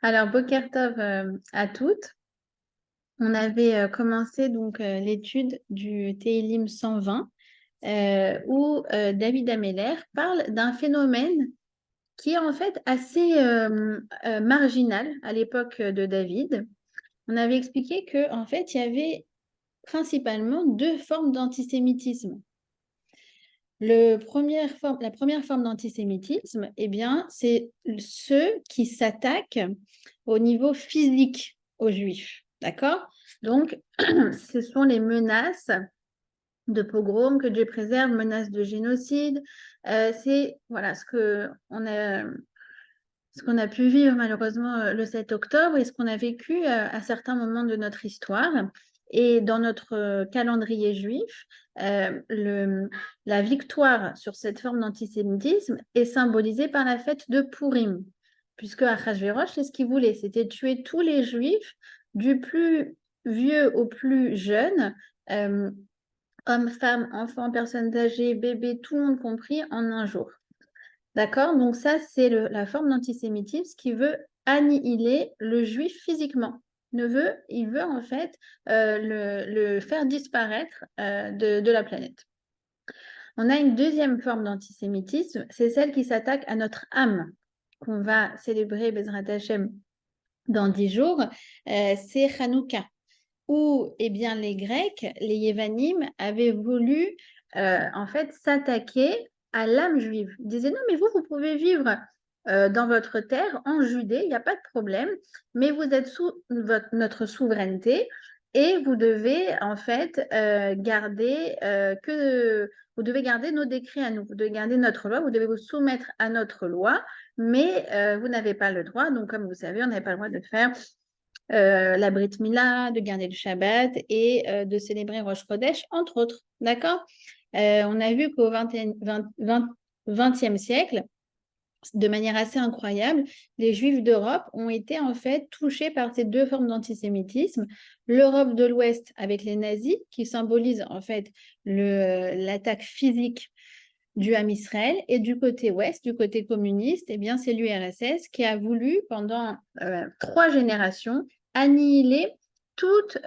Alors, Boker Tov à toutes. On avait commencé donc l'étude du Télim 120 où David Ameller parle d'un phénomène qui est en fait assez marginal à l'époque de David. On avait expliqué que en fait, il y avait principalement deux formes d'antisémitisme. La première forme d'antisémitisme, eh bien, c'est ceux qui s'attaquent au niveau physique aux Juifs. D'accord? Donc, ce sont les menaces de pogrom, que Dieu préserve, menaces de génocide. C'est voilà, ce qu'on a pu vivre malheureusement le 7 octobre et ce qu'on a vécu à certains moments de notre histoire. Et dans notre calendrier juif, la victoire sur cette forme d'antisémitisme est symbolisée par la fête de Purim, puisque Achashverosh, c'est ce qu'il voulait, c'était tuer tous les juifs, du plus vieux au plus jeune, euh, hommes, femmes, enfants, personnes âgées, bébés, tout le monde compris, en un jour. D'accord? Donc ça, c'est la forme d'antisémitisme qui veut annihiler le juif physiquement. Il veut en fait le faire disparaître de la planète. On a une deuxième forme d'antisémitisme, c'est celle qui s'attaque à notre âme, qu'on va célébrer Bezrat Hashem dans 10 jours. C'est Hanouka, où eh bien, les Grecs, les Yévanim, avaient voulu en fait s'attaquer à l'âme juive. Ils disaient non, mais vous pouvez vivre dans votre terre, en Judée, il n'y a pas de problème, mais vous êtes sous notre souveraineté et vous devez en fait vous devez garder nos décrets à nous, vous devez garder notre loi, vous devez vous soumettre à notre loi, mais vous n'avez pas le droit, donc comme vous savez, on n'avait pas le droit de faire la Brit Mila, de garder le Shabbat et de célébrer Rosh Chodesh, entre autres. D'accord? On a vu qu'au 20e siècle, de manière assez incroyable, les Juifs d'Europe ont été en fait touchés par ces deux formes d'antisémitisme. L'Europe de l'Ouest avec les nazis, qui symbolisent en fait l'attaque physique du Ham Israël, et du côté ouest, du côté communiste, eh bien, c'est l'URSS qui a voulu, pendant 3 générations, annihiler toute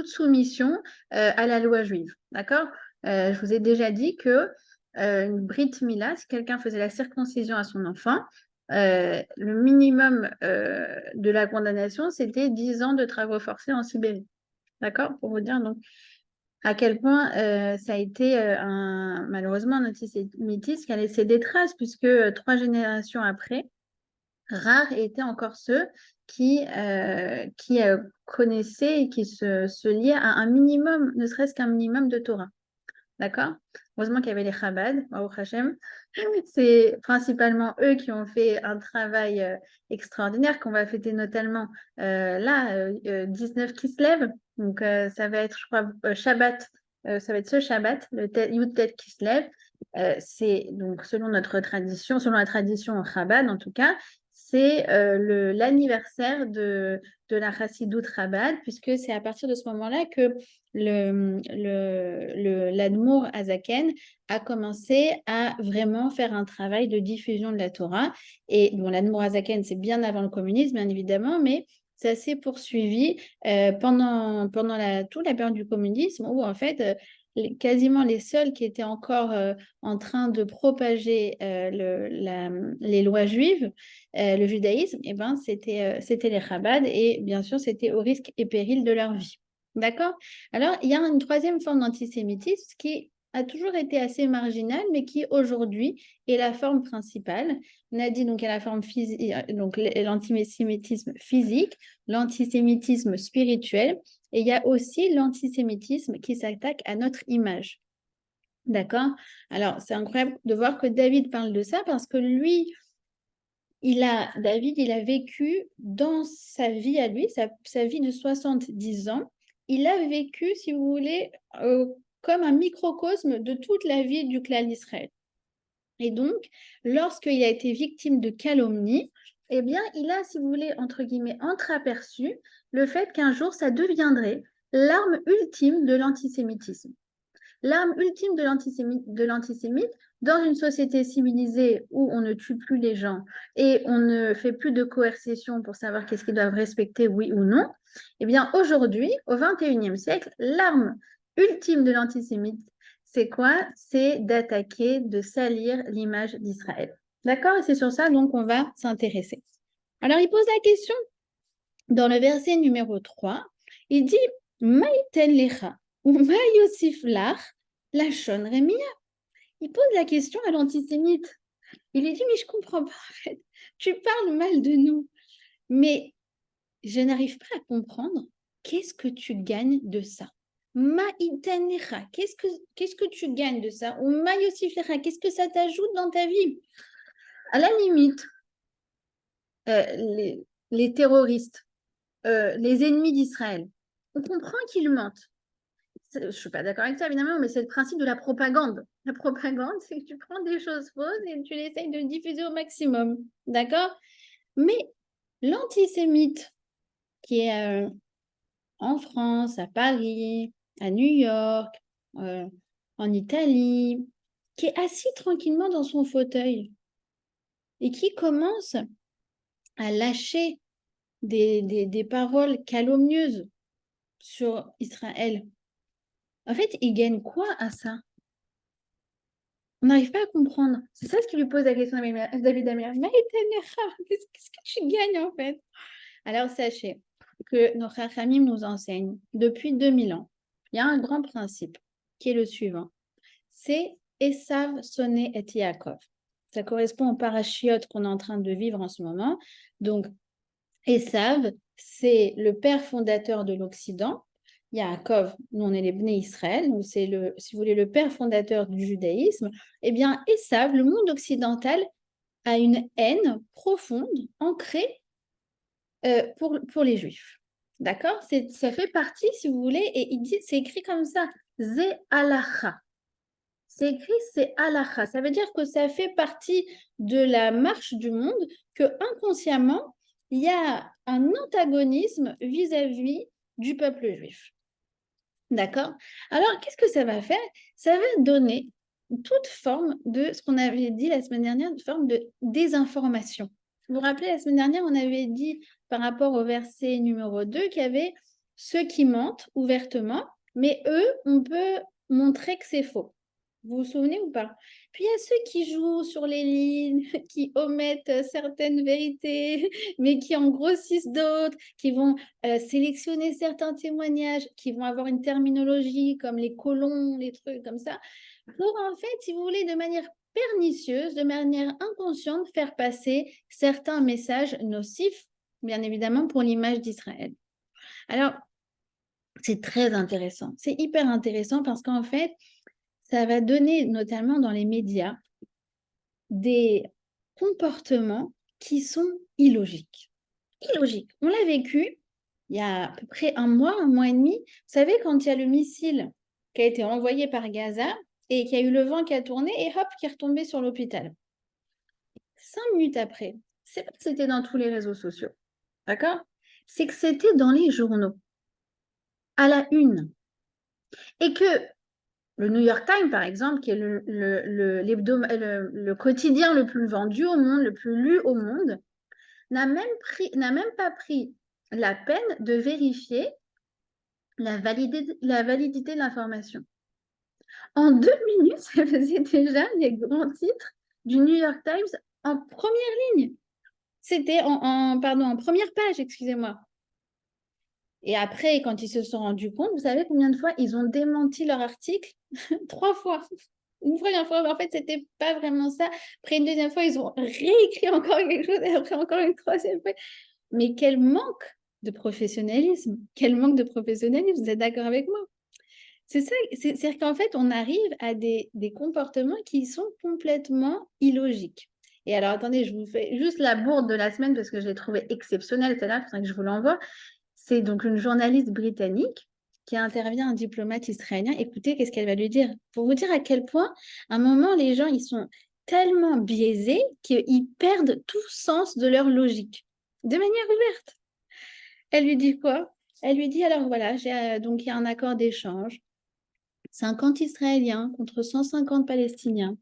soumission à la loi juive. D'accord? Je vous ai déjà dit que une Brit Mila, si quelqu'un faisait la circoncision à son enfant, le minimum de la condamnation, c'était 10 ans de travaux forcés en Sibérie. D'accord? Pour vous dire donc à quel point ça a été malheureusement un antisémitisme qui a laissé des traces, puisque 3 générations après, rares étaient encore ceux qui connaissaient et qui se liaient à un minimum, ne serait-ce qu'un minimum de Torah. D'accord? Heureusement qu'il y avait les Chabad, Baruch Hashem. C'est principalement eux qui ont fait un travail extraordinaire qu'on va fêter notamment 19 qui se lève. Donc, ça va être, je crois, Shabbat. Ça va être ce Shabbat, le Yud Tet qui se lève. C'est donc selon notre tradition, selon la tradition Chabad en tout cas, c'est l'anniversaire de la Chassidoute Chabad, puisque c'est à partir de ce moment-là que l'Admour Azaken a commencé à vraiment faire un travail de diffusion de la Torah. Et bon, l'Admour Azaken, c'est bien avant le communisme, bien évidemment, mais ça s'est poursuivi pendant toute la période du communisme, où en fait, quasiment les seuls qui étaient encore en train de propager les lois juives, le judaïsme, eh ben, c'était les Chabad, et bien sûr, c'était au risque et péril de leur vie. D'accord? Alors, il y a une troisième forme d'antisémitisme qui a toujours été assez marginale, mais qui aujourd'hui est la forme principale. On a dit donc il y a la forme physique, donc l'antisémitisme physique, l'antisémitisme spirituel, et il y a aussi l'antisémitisme qui s'attaque à notre image. D'accord? Alors, c'est incroyable de voir que David parle de ça parce que lui, David, il a vécu dans sa vie à lui, sa vie de 70 ans, il a vécu, si vous voulez, comme un microcosme de toute la vie du clan d'Israël. Et donc, lorsqu'il a été victime de calomnie, eh bien, il a, si vous voulez, entre guillemets, entreaperçu le fait qu'un jour, ça deviendrait l'arme ultime de l'antisémitisme. L'arme ultime de l'antisémite, dans une société civilisée où on ne tue plus les gens et on ne fait plus de coercition pour savoir qu'est-ce qu'ils doivent respecter, oui ou non, eh bien aujourd'hui, au XXIe siècle, l'arme ultime de l'antisémite, c'est quoi? C'est d'attaquer, de salir l'image d'Israël. D'accord? Et c'est sur ça donc on va s'intéresser. Alors il pose la question dans le verset numéro 3, il dit Maïten lecha ou Maïosif lach lachon remia. Il pose la question à l'antisémite. Il lui dit mais je comprends pas en fait. Tu parles mal de nous, mais je n'arrive pas à comprendre qu'est-ce que tu gagnes de ça. Maïten lecha, qu'est-ce que tu gagnes de ça? Ou Maïosif lecha, qu'est-ce que ça t'ajoute dans ta vie? À la limite, les terroristes, les ennemis d'Israël, on comprend qu'ils mentent. Je ne suis pas d'accord avec ça, évidemment, mais c'est le principe de la propagande. La propagande, c'est que tu prends des choses fausses et tu essayes de diffuser au maximum. D'accord? Mais l'antisémite qui est en France, à Paris, à New York, en Italie, qui est assis tranquillement dans son fauteuil et qui commence à lâcher des paroles calomnieuses sur Israël. En fait, il gagne quoi à ça? On n'arrive pas à comprendre. C'est ça ce qui lui pose la question à David Amir. Qu'est-ce que tu gagnes en fait? Alors sachez que nos Chachamim nous enseignent depuis 2000 ans. Il y a un grand principe qui est le suivant. C'est Esav, Soné et Yaakov. Ça correspond au parachiote qu'on est en train de vivre en ce moment. Donc, Esav, c'est le père fondateur de l'Occident. Yaakov, nous on est les Bnei Israël, donc c'est si vous voulez, le père fondateur du judaïsme. Eh bien, Esav, le monde occidental, a une haine profonde, ancrée pour les Juifs. D'accord? Ça fait partie, si vous voulez, et c'est écrit comme ça, Ze halacha. C'est écrit, c'est halacha. Ça veut dire que ça fait partie de la marche du monde, que inconsciemment, il y a un antagonisme vis-à-vis du peuple juif. D'accord? Alors, qu'est-ce que ça va faire? Ça va donner toute forme de ce qu'on avait dit la semaine dernière, une forme de désinformation. Vous vous rappelez, la semaine dernière, on avait dit par rapport au verset numéro 2 qu'il y avait ceux qui mentent ouvertement, mais eux, on peut montrer que c'est faux. Vous vous souvenez ou pas? Puis il y a ceux qui jouent sur les lignes, qui omettent certaines vérités, mais qui en grossissent d'autres, qui vont sélectionner certains témoignages, qui vont avoir une terminologie comme les colons, les trucs comme ça, pour en fait, si vous voulez, de manière pernicieuse, de manière inconsciente, faire passer certains messages nocifs, bien évidemment, pour l'image d'Israël. Alors, c'est très intéressant. C'est hyper intéressant parce qu'en fait, ça va donner, notamment dans les médias, des comportements qui sont illogiques. Illogiques. On l'a vécu il y a à peu près un mois et demi. Vous savez, quand il y a le missile qui a été envoyé par Gaza et qu'il y a eu le vent qui a tourné et hop, qui est retombé sur l'hôpital. 5 minutes après, c'est pas que c'était dans tous les réseaux sociaux, d'accord? C'est que c'était dans les journaux, à la une. Et que le New York Times, par exemple, qui est le quotidien le plus vendu au monde, le plus lu au monde, n'a même pas pris la peine de vérifier la validité de l'information. En 2 minutes, ça faisait déjà les grands titres du New York Times en première ligne. C'était en première page, excusez-moi. Et après, quand ils se sont rendus compte, vous savez combien de fois ils ont démenti leur article? 3 fois. Une première fois, en fait, c'était pas vraiment ça. Après une deuxième fois, ils ont réécrit encore quelque chose et après encore une troisième fois. Mais quel manque de professionnalisme. Quel manque de professionnalisme. Vous êtes d'accord avec moi? C'est ça, c'est-à-dire qu'en fait, on arrive à des comportements qui sont complètement illogiques. Et alors, attendez, je vous fais juste la bourde de la semaine parce que je l'ai trouvée exceptionnelle tout à l'heure, c'est que je vous l'envoie. C'est donc une journaliste britannique qui intervient un diplomate israélien. Écoutez, qu'est-ce qu'elle va lui dire? Pour vous dire à quel point, à un moment, les gens, ils sont tellement biaisés qu'ils perdent tout sens de leur logique, de manière ouverte. Elle lui dit quoi? Elle lui dit, alors voilà, donc il y a un accord d'échange. 50 Israéliens contre 150 Palestiniens.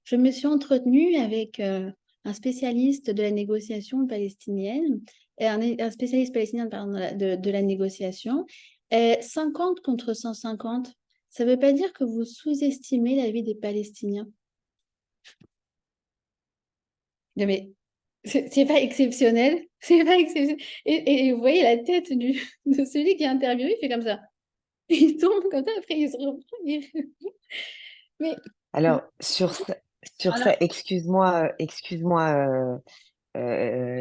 Je me suis entretenue avec un spécialiste de la négociation palestinienne, un spécialiste palestinien pardon, de la négociation. 50 contre 150, ça ne veut pas dire que vous sous-estimez la vie des Palestiniens. Non, mais c'est pas exceptionnel. C'est pas exceptionnel. Et vous voyez la tête de celui qui est interviewé, il fait comme ça. Il tombe comme ça, après il se reprend. Mais Alors, sur alors, ça,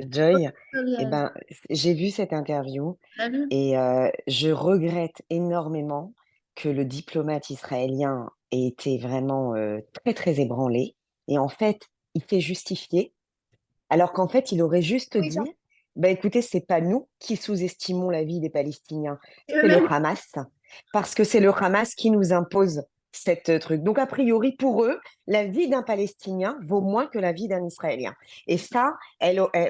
Joy, eh Gabriel, ben, j'ai vu cette interview t'as vu? et je regrette énormément que le diplomate israélien ait été vraiment très, très ébranlé. Et en fait, il s'est justifié, alors qu'en fait, il aurait juste Oui, dit, bah, écoutez, c'est pas nous qui sous-estimons la vie des Palestiniens, c'est c'est le eux-mêmes. Hamas, parce que c'est le Hamas qui nous impose cette truc. Donc, a priori, pour eux, la vie d'un Palestinien vaut moins que la vie d'un Israélien. Et ça,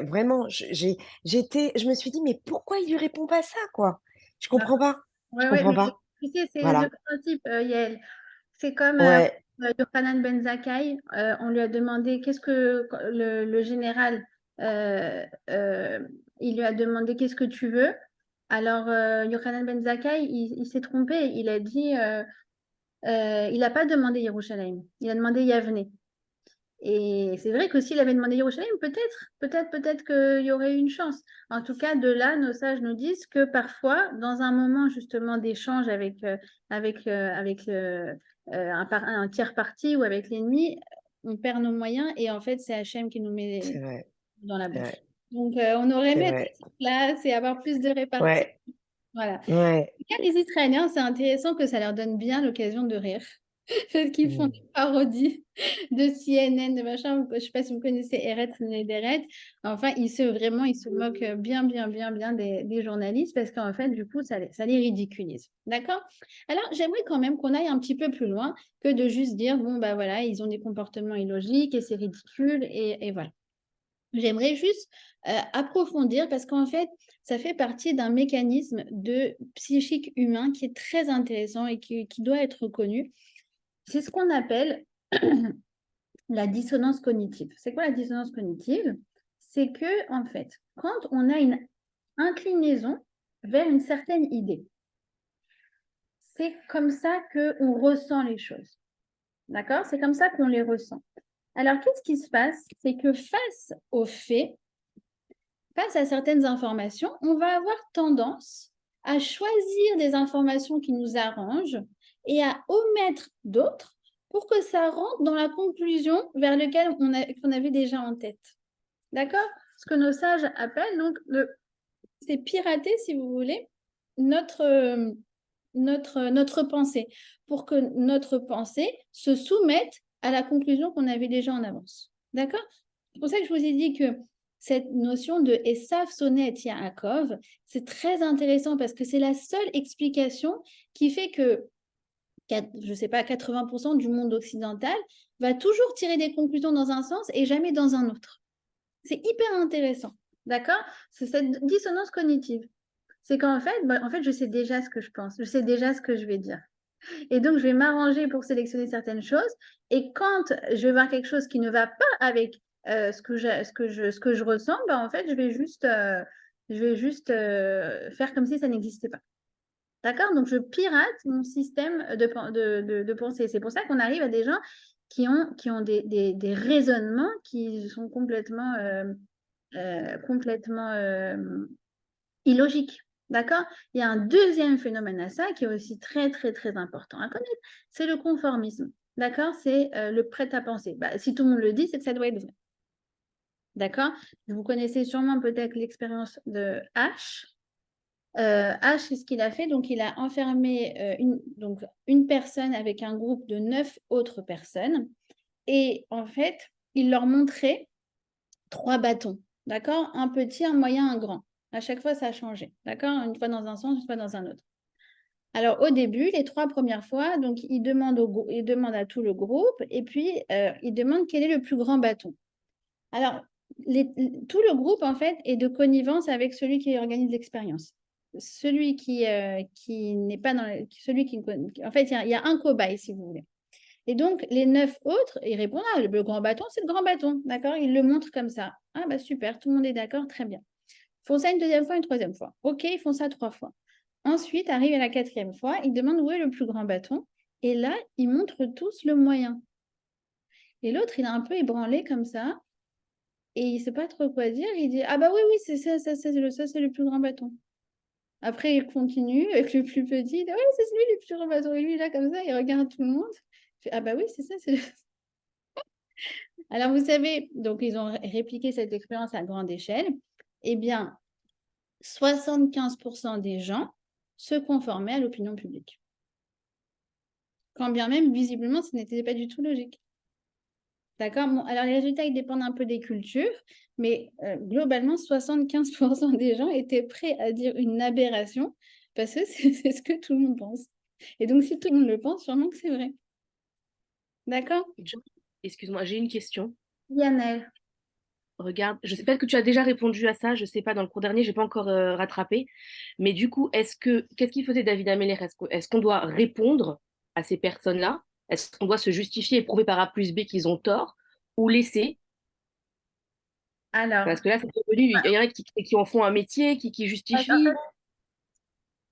vraiment, je me suis dit, mais pourquoi il lui répond pas ça, quoi? Je comprends pas. Je Ouais, ouais, comprends mais pas. tu sais, c'est le Voilà. principe, Yael. C'est comme Ouais, Yochanan Ben Zakkai, on lui a demandé qu'est-ce que le général, euh, euh, il lui a demandé qu'est-ce que tu veux. Alors, Yochanan Ben Zakkai, il s'est trompé. Il a dit, il n'a pas demandé Yerushalayim, il a demandé Yavne. Et c'est vrai que s'il avait demandé Yerushalayim, peut-être qu'il y aurait eu une chance. En tout cas, de là, nos sages nous disent que parfois, dans un moment justement d'échange avec un tiers parti ou avec l'ennemi, on perd nos moyens et en fait, c'est Hachem qui nous met c'est vrai, dans la c'est bouche. vrai, Donc, on aurait c'est aimé être vrai. à cette place et avoir plus de répartie. Ouais, Voilà. ouais. En tout cas, les Israéliens, c'est intéressant que ça leur donne bien l'occasion de rire. Parce qu'ils font Mm. des parodies de CNN, de machin. Je ne sais pas si vous connaissez Eretz Nederet. Enfin, ils se moquent bien des journalistes parce qu'en fait, du coup, ça les ridiculise. D'accord? Alors, j'aimerais quand même qu'on aille un petit peu plus loin que de juste dire, bon, bah voilà, ils ont des comportements illogiques et c'est ridicule et voilà. J'aimerais juste approfondir parce qu'en fait, ça fait partie d'un mécanisme de psychique humain qui est très intéressant et qui doit être reconnu. C'est ce qu'on appelle la dissonance cognitive. C'est quoi la dissonance cognitive? C'est que, en fait, quand on a une inclinaison vers une certaine idée, c'est comme ça qu'on ressent les choses. D'accord? C'est comme ça qu'on les ressent. Alors, qu'est-ce qui se passe? C'est que face aux faits, face à certaines informations, on va avoir tendance à choisir des informations qui nous arrangent et à omettre d'autres pour que ça rentre dans la conclusion vers laquelle qu'on avait déjà en tête. D'accord? Ce que nos sages appellent, donc, c'est pirater, si vous voulez, notre pensée, pour que notre pensée se soumette à la conclusion qu'on avait déjà en avance. D'accord? C'est pour ça que je vous ai dit que cette notion de Esav Sonet Yaakov, c'est très intéressant parce que c'est la seule explication qui fait que, je ne sais pas, 80% du monde occidental va toujours tirer des conclusions dans un sens et jamais dans un autre. C'est hyper intéressant. D'accord? C'est cette dissonance cognitive. C'est qu'en fait, en fait, je sais déjà ce que je pense, je sais déjà ce que je vais dire. Et donc, je vais m'arranger pour sélectionner certaines choses. Et quand je vais voir quelque chose qui ne va pas avec ce que je ressens, en fait, je vais juste faire comme si ça n'existait pas. D'accord? Donc, je pirate mon système de pensée. C'est pour ça qu'on arrive à des gens qui ont des raisonnements qui sont complètement illogiques. D'accord? Il y a un deuxième phénomène à ça qui est aussi très important à connaître, c'est le conformisme. D'accord? C'est le prêt-à-penser. Bah, si tout le monde le dit, c'est que ça doit être vrai. D'accord? Vous connaissez sûrement peut-être l'expérience de H. H, c'est ce qu'il a fait. Donc, il a enfermé une personne avec un groupe de 9 autres personnes. Et en fait, il leur montrait 3 bâtons. D'accord? Un petit, un moyen, un grand. À chaque fois, ça a changé. D'accord? Une fois dans un sens, une fois dans un autre. Alors, au début, les 3 premières fois, donc, il demande à tout le groupe et puis il demande quel est le plus grand bâton. Alors, tout le groupe, en fait, est de connivence avec celui qui organise l'expérience. celui qui n'est pas dans celui qui en fait, il y a un cobaye, si vous voulez. Et donc, les 9 autres, ils répondent, ah, le grand bâton, c'est le grand bâton, d'accord? Ils le montrent comme ça. Ah, bah super, tout le monde est d'accord, très bien. Ils font ça une deuxième fois, une troisième fois. OK, ils font ça 3 fois. Ensuite, arrive à la quatrième fois, ils demandent où est le plus grand bâton. Et là, ils montrent tous le moyen. Et l'autre, il est un peu ébranlé comme ça. Et il ne sait pas trop quoi dire. Il dit, ah bah oui, oui, c'est ça, ça c'est le plus grand bâton. Après, il continue avec le plus petit. Il dit, oui, c'est lui le plus grand bâton. Et lui, là, comme ça, il regarde tout le monde. Il fait, ah bah oui, c'est ça, c'est Alors, vous savez, donc ils ont répliqué cette expérience à grande échelle. Eh bien, 75% des gens se conformaient à l'opinion publique. Quand bien même, visiblement, ce n'était pas du tout logique. D'accord? Bon, alors, les résultats, ils dépendent un peu des cultures, mais globalement, 75% des gens étaient prêts à dire une aberration parce que c'est ce que tout le monde pense. Et donc, si tout le monde le pense, sûrement que c'est vrai. D'accord? Excuse-moi, j'ai une question. Yannel. Regarde, je sais pas que tu as déjà répondu à ça, je sais pas, dans le cours dernier, j'ai pas encore rattrapé. Mais du coup, qu'est-ce qu'il faisait David Ameller? Est-ce qu'on doit répondre à ces personnes-là? Est-ce qu'on doit se justifier et prouver par A plus B qu'ils ont tort? Ou laisser? Alors, Parce que là, c'est devenu, il y en a qui en font un métier, qui en fait, justifient.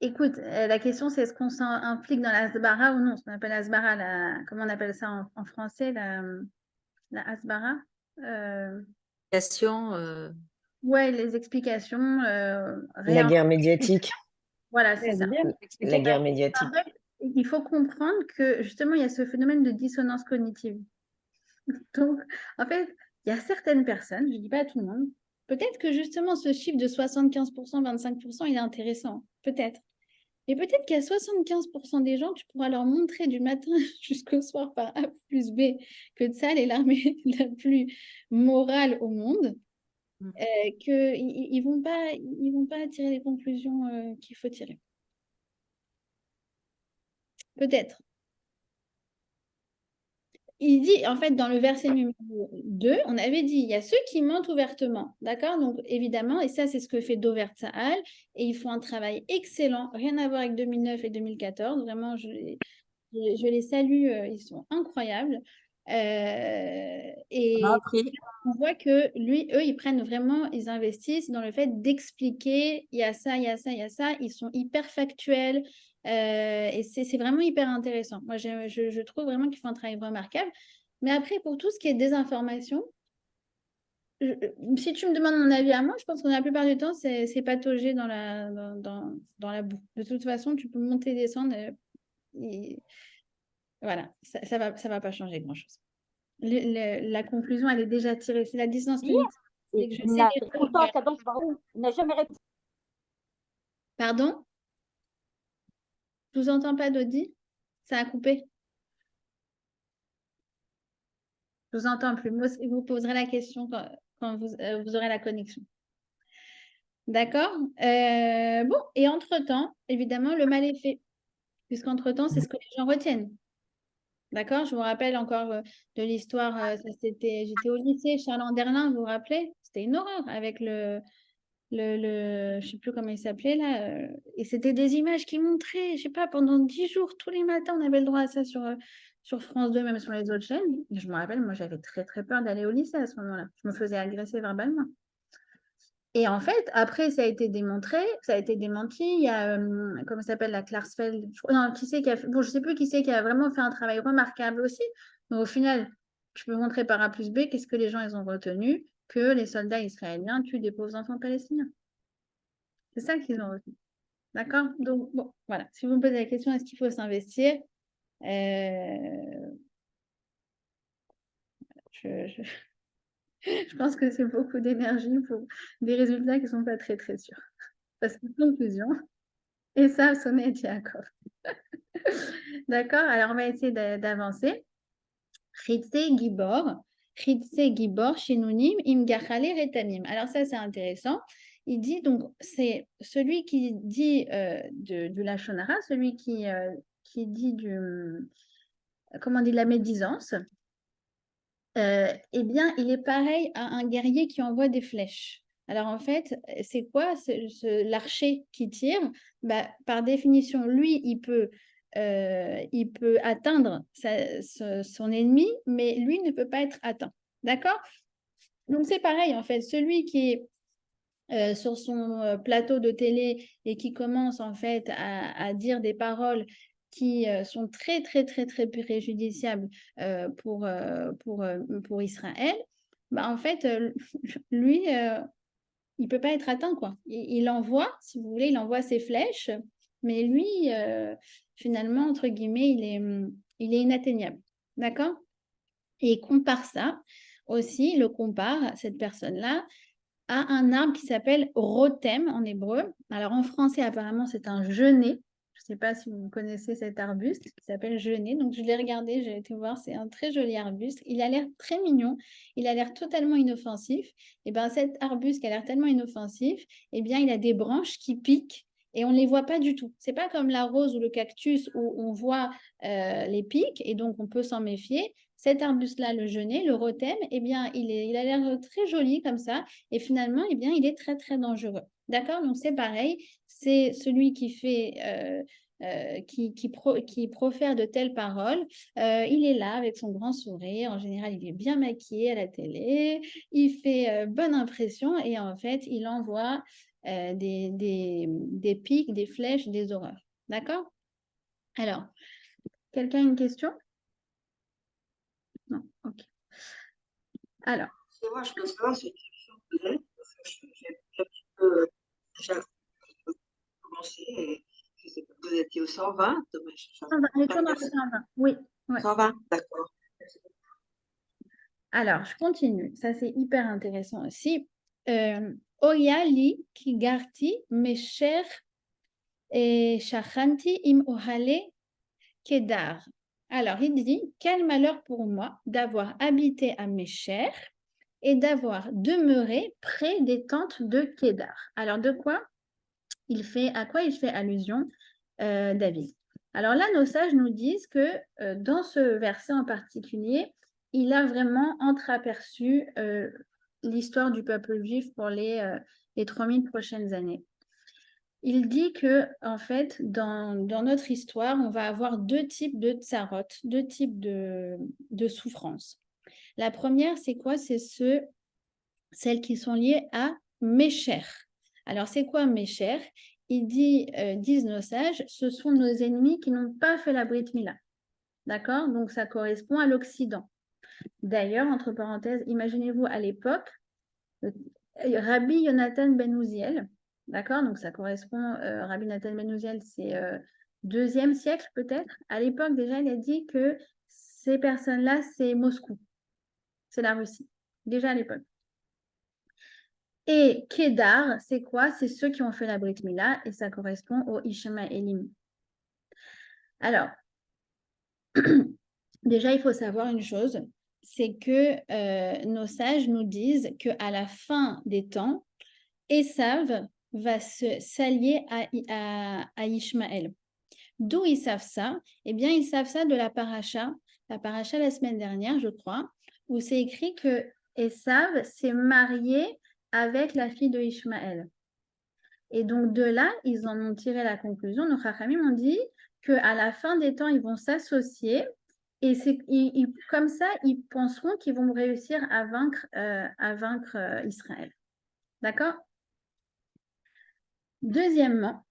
écoute, la question c'est est-ce qu'on s'implique dans l'asbara ou non? Ce qu'on appelle l'asbara, comment on appelle ça en français, la asbara? Euh, ouais, les explications, La guerre médiatique. voilà, c'est ça. La guerre En médiatique. fait, il faut comprendre que justement, il y a ce phénomène de dissonance cognitive. Donc, en fait, il y a certaines personnes, je ne dis pas à tout le monde, peut-être que justement ce chiffre de 75%, 25%, il est intéressant. Peut-être. Et peut-être qu'à 75% des gens, tu pourras leur montrer du matin jusqu'au soir par A plus B que Tsahal est l'armée la plus morale au monde, qu'ils ne vont pas tirer les conclusions qu'il faut tirer. Peut-être. Il dit, en fait, dans le verset numéro 2, on avait dit, il y a ceux qui mentent ouvertement, d'accord? Donc, évidemment, et ça, c'est ce que fait Dover Tsahal, et ils font un travail excellent, rien à voir avec 2009 et 2014, vraiment, je les salue, ils sont incroyables. Et on voit que eux, ils prennent vraiment, ils investissent dans le fait d'expliquer, il y a ça, il y a ça, il y a ça. Ils sont hyper factuels et c'est vraiment hyper intéressant. Moi, je trouve vraiment qu'ils font un travail remarquable. Mais après, pour tout ce qui est désinformation, si tu me demandes mon avis à moi, je pense que la plupart du temps, c'est pataugé dans la boue. De toute façon, tu peux monter et descendre. Et voilà, ça va pas changer grand-chose. La conclusion, elle est déjà tirée. C'est la distance cognitive. C'est que je sais les choses. Il n'a jamais répondu. Pardon? Je vous entends pas, Dodi? Ça a coupé. Je vous entends plus. Moi, vous poserez la question quand vous aurez la connexion. D'accord? Bon, et entre-temps, évidemment, le mal est fait. Puisqu'entre-temps, c'est ce que les gens retiennent. D'accord? Je vous rappelle encore de l'histoire, j'étais au lycée, Charles Anderlin, vous vous rappelez? C'était une horreur avec je ne sais plus comment il s'appelait là, et c'était des images qui montraient, je sais pas, pendant 10 jours, tous les matins, on avait le droit à ça sur France 2, même sur les autres chaînes. Et je me rappelle, moi, j'avais très, très peur d'aller au lycée à ce moment-là. Je me faisais agresser verbalement. Et en fait, après, ça a été démontré, ça a été démenti. Il y a, comment ça s'appelle, la Klarsfeld, non, qui c'est qui a fait, bon, je sais plus qui c'est qui a vraiment fait un travail remarquable aussi. Mais au final, tu peux montrer par A plus B, qu'est-ce que les gens ils ont retenu? Que les soldats israéliens tuent des pauvres enfants palestiniens. C'est ça qu'ils ont retenu. D'accord? Donc, bon, voilà. Si vous me posez la question, est-ce qu'il faut s'investir? Je, je pense que c'est beaucoup d'énergie pour des résultats qui ne sont pas très, très sûrs. Parce que conclusion, et ça, sonnet Yaakov. D'accord? Alors, on va essayer d'avancer. Ritse Gibor. Ritse Gibor, Shinunim, Im Gachale Retanim. Alors, ça, c'est intéressant. Il dit donc, c'est celui qui dit du Lachonara, celui qui dit comment on dit, de la médisance, eh bien, il est pareil à un guerrier qui envoie des flèches. Alors en fait, c'est quoi l'archer qui tire? Bah, par définition, lui, il peut atteindre son ennemi, mais lui ne peut pas être atteint. D'accord? Donc c'est pareil, en fait, celui qui est sur son plateau de télé et qui commence en fait à dire des paroles qui sont très, très, très, très préjudiciables pour Israël, bah, en fait, lui, il ne peut pas être atteint, quoi. Il envoie, si vous voulez, il envoie ses flèches, mais lui, finalement, entre guillemets, il est inatteignable. D'accord? Et il compare ça aussi, il le compare, cette personne-là, à un arbre qui s'appelle rotem en hébreu. Alors en français, apparemment, c'est un genêt. Je ne sais pas si vous connaissez cet arbuste qui s'appelle genêt. Donc je l'ai regardé, j'ai été voir, c'est un très joli arbuste. Il a l'air très mignon, il a l'air totalement inoffensif. Et bien cet arbuste qui a l'air tellement inoffensif, eh bien il a des branches qui piquent et on ne les voit pas du tout. C'est pas comme la rose ou le cactus où on voit les pics et donc on peut s'en méfier. Cet arbuste-là, le genêt, le rotem, eh bien, il a l'air très joli comme ça. Et finalement, eh bien, il est très, très dangereux. D'accord? Donc, c'est pareil. C'est celui qui fait, qui profère de telles paroles. Il est là avec son grand sourire. En général, il est bien maquillé à la télé. Il fait bonne impression. Et en fait, il envoie des pics, des flèches, des horreurs. D'accord? Alors, quelqu'un a une question? Non, ok. Alors, Et moi, je peux savoir si une question peut-être, parce que j'ai un petit peu déjà commencé, et je sais pas, vous étiez au 120, mais je on est n'ai toujours dans pas le 120. Oui, ouais. 120, d'accord. Alors, je continue. Ça, c'est hyper intéressant aussi. Oyali kigarti mesher et shachanti im ohale kedar. Alors, il dit, quel malheur pour moi d'avoir habité à Mesher et d'avoir demeuré près des tentes de Kedar. Alors, à quoi il fait allusion, David? Alors là, nos sages nous disent que dans ce verset en particulier, il a vraiment entreaperçu l'histoire du peuple juif pour les 3000 prochaines années. Il dit que, en fait, dans notre histoire, on va avoir deux types de tsarot, deux types de souffrances. La première, c'est quoi? C'est celles qui sont liées à Mécher. Alors, c'est quoi Mécher? Disent nos sages, ce sont nos ennemis qui n'ont pas fait la Brit Mila. D'accord? Donc, ça correspond à l'Occident. D'ailleurs, entre parenthèses, imaginez-vous à l'époque, Rabbi Yonatan ben Uziel, d'accord? Donc, ça correspond, Rabbi Yonatan ben Uziel, c'est 2e siècle peut-être. À l'époque, déjà, il a dit que ces personnes-là, c'est Moscou. C'est la Russie. Déjà à l'époque. Et Kedar, c'est quoi? C'est ceux qui ont fait la Brit Mila et ça correspond au Ishmaélim. Alors, déjà, il faut savoir une chose, c'est que nos sages nous disent qu'à la fin des temps, Esav va s'allier à Ishmaël. D'où ils savent ça? Eh bien, ils savent ça de la paracha la semaine dernière, je crois, où c'est écrit que Esav s'est marié avec la fille de Ishmaël. Et donc, de là, ils en ont tiré la conclusion. Nos Chachamim ont dit qu'à la fin des temps, ils vont s'associer et comme ça, ils penseront qu'ils vont réussir à vaincre Israël. D'accord? Deuxièmement,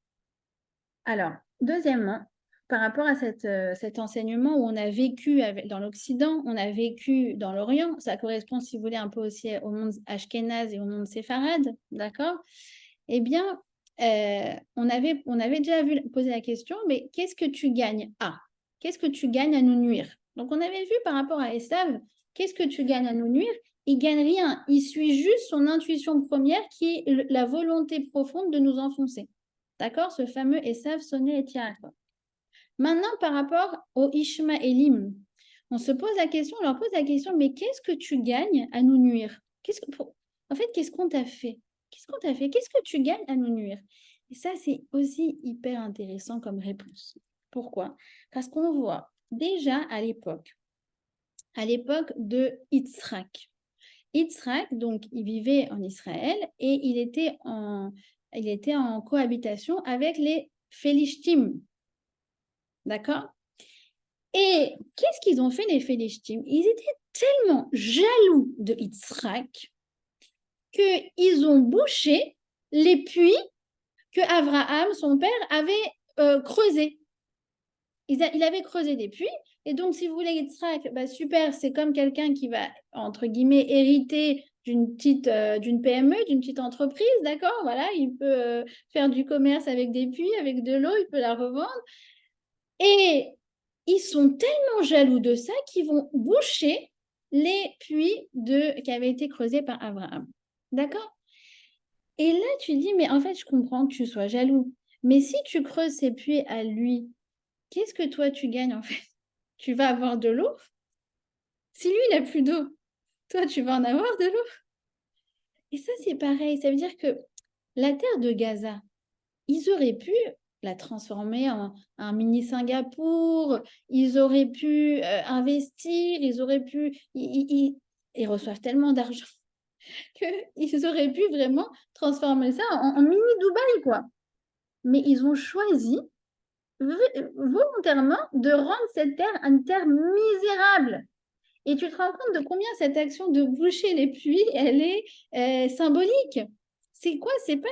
par rapport à cet enseignement où on a vécu dans l'Occident, on a vécu dans l'Orient, ça correspond, si vous voulez, un peu aussi au monde ashkénaze et au monde séfarade, d'accord? Eh bien, on avait déjà posé la question, mais qu'est-ce que tu gagnes à? Qu'est-ce que tu gagnes à nous nuire? Donc, on avait vu par rapport à Esav, qu'est-ce que tu gagnes à nous nuire? Il gagne rien, il suit juste son intuition première qui est la volonté profonde de nous enfoncer. D'accord? Ce fameux Esav, Soné et Tiarakot. Maintenant, par rapport au Ishmaélim, on se pose la question, on leur pose la question, mais qu'est-ce que tu gagnes à nous nuire? En fait, qu'est-ce qu'on t'a fait? Qu'est-ce qu'on t'a fait? Qu'est-ce que tu gagnes à nous nuire? Et ça, c'est aussi hyper intéressant comme réponse. Pourquoi? Parce qu'on voit déjà à l'époque de Yitzhak, Yitzhak, donc, il vivait en Israël et il était en cohabitation avec les Philistines. D'accord? Et qu'est-ce qu'ils ont fait, les Philistines? Ils étaient tellement jaloux de Yitzhak qu'ils ont bouché les puits que Abraham, son père, avait creusés. Il avait creusé des puits. Et donc, si vous voulez, Yitzhak, bah, super, c'est comme quelqu'un qui va, entre guillemets, hériter d'une PME, d'une petite entreprise, d'accord? Voilà, il peut faire du commerce avec des puits, avec de l'eau, il peut la revendre. Et ils sont tellement jaloux de ça qu'ils vont boucher les puits qui avaient été creusés par Abraham. D'accord? Et là, tu dis, mais en fait, je comprends que tu sois jaloux. Mais si tu creuses ces puits à lui, qu'est-ce que toi, tu gagnes en fait? Tu vas avoir de l'eau? Si lui, il n'a plus d'eau, toi, tu vas en avoir de l'eau? Et ça, c'est pareil. Ça veut dire que la terre de Gaza, ils auraient pu la transformer en un mini Singapour, ils auraient pu investir, ils auraient pu... Ils reçoivent tellement d'argent qu'ils auraient pu vraiment transformer ça en mini Dubaï, quoi. Mais ils ont choisi volontairement de rendre cette terre une terre misérable. Et tu te rends compte de combien cette action de boucher les puits, elle est symbolique. C'est quoi? C'est pas...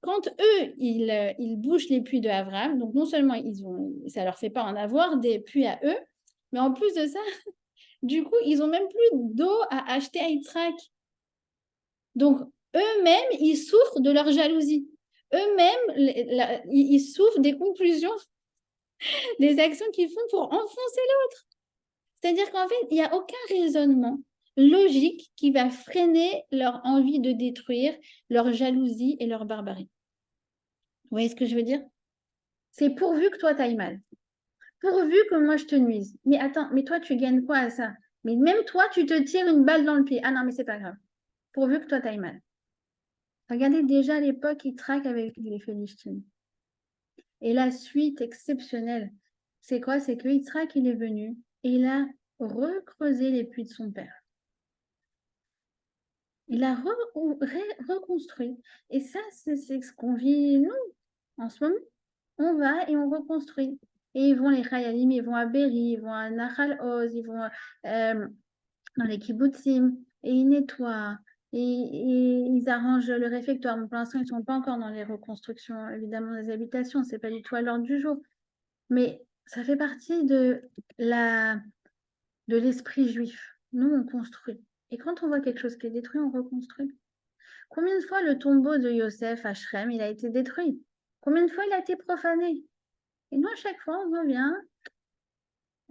Quand eux, ils bouchent les puits de Abraham, donc non seulement ça ne leur fait pas en avoir des puits à eux, mais en plus de ça, du coup, ils n'ont même plus d'eau à acheter à Yitzhak. Donc, eux-mêmes, ils souffrent de leur jalousie. Eux-mêmes, ils souffrent des conclusions, des actions qu'ils font pour enfoncer l'autre. C'est-à-dire qu'en fait, il n'y a aucun raisonnement logique qui va freiner leur envie de détruire, leur jalousie et leur barbarie. Vous voyez ce que je veux dire? C'est pourvu que toi, tu ailles mal. Pourvu que moi, je te nuise. Mais attends, mais toi, tu gagnes quoi à ça? Mais même toi, tu te tires une balle dans le pied. Ah non, mais c'est pas grave. Pourvu que toi, tu ailles mal. Regardez déjà à l'époque, ils traquent avec les Philistines. Et la suite exceptionnelle, c'est quoi? C'est que Yitzhak, il est venu et il a recreusé les puits de son père. Il a reconstruit. Et ça, c'est ce qu'on vit, nous, en ce moment. On va et on reconstruit. Et ils vont, les Chayalim, ils vont à Berry, ils vont à Nahal Oz, ils vont dans les kibbutzim, et ils nettoient, et ils arrangent le réfectoire. Pour l'instant, ils ne sont pas encore dans les reconstructions, évidemment, des habitations. Ce n'est pas du tout à l'ordre du jour. Mais ça fait partie de l'esprit juif. Nous, on construit. Et quand on voit quelque chose qui est détruit, on reconstruit. Combien de fois le tombeau de Yosef à Shrem, il a été détruit? Combien de fois il a été profané? Et nous, à chaque fois, on revient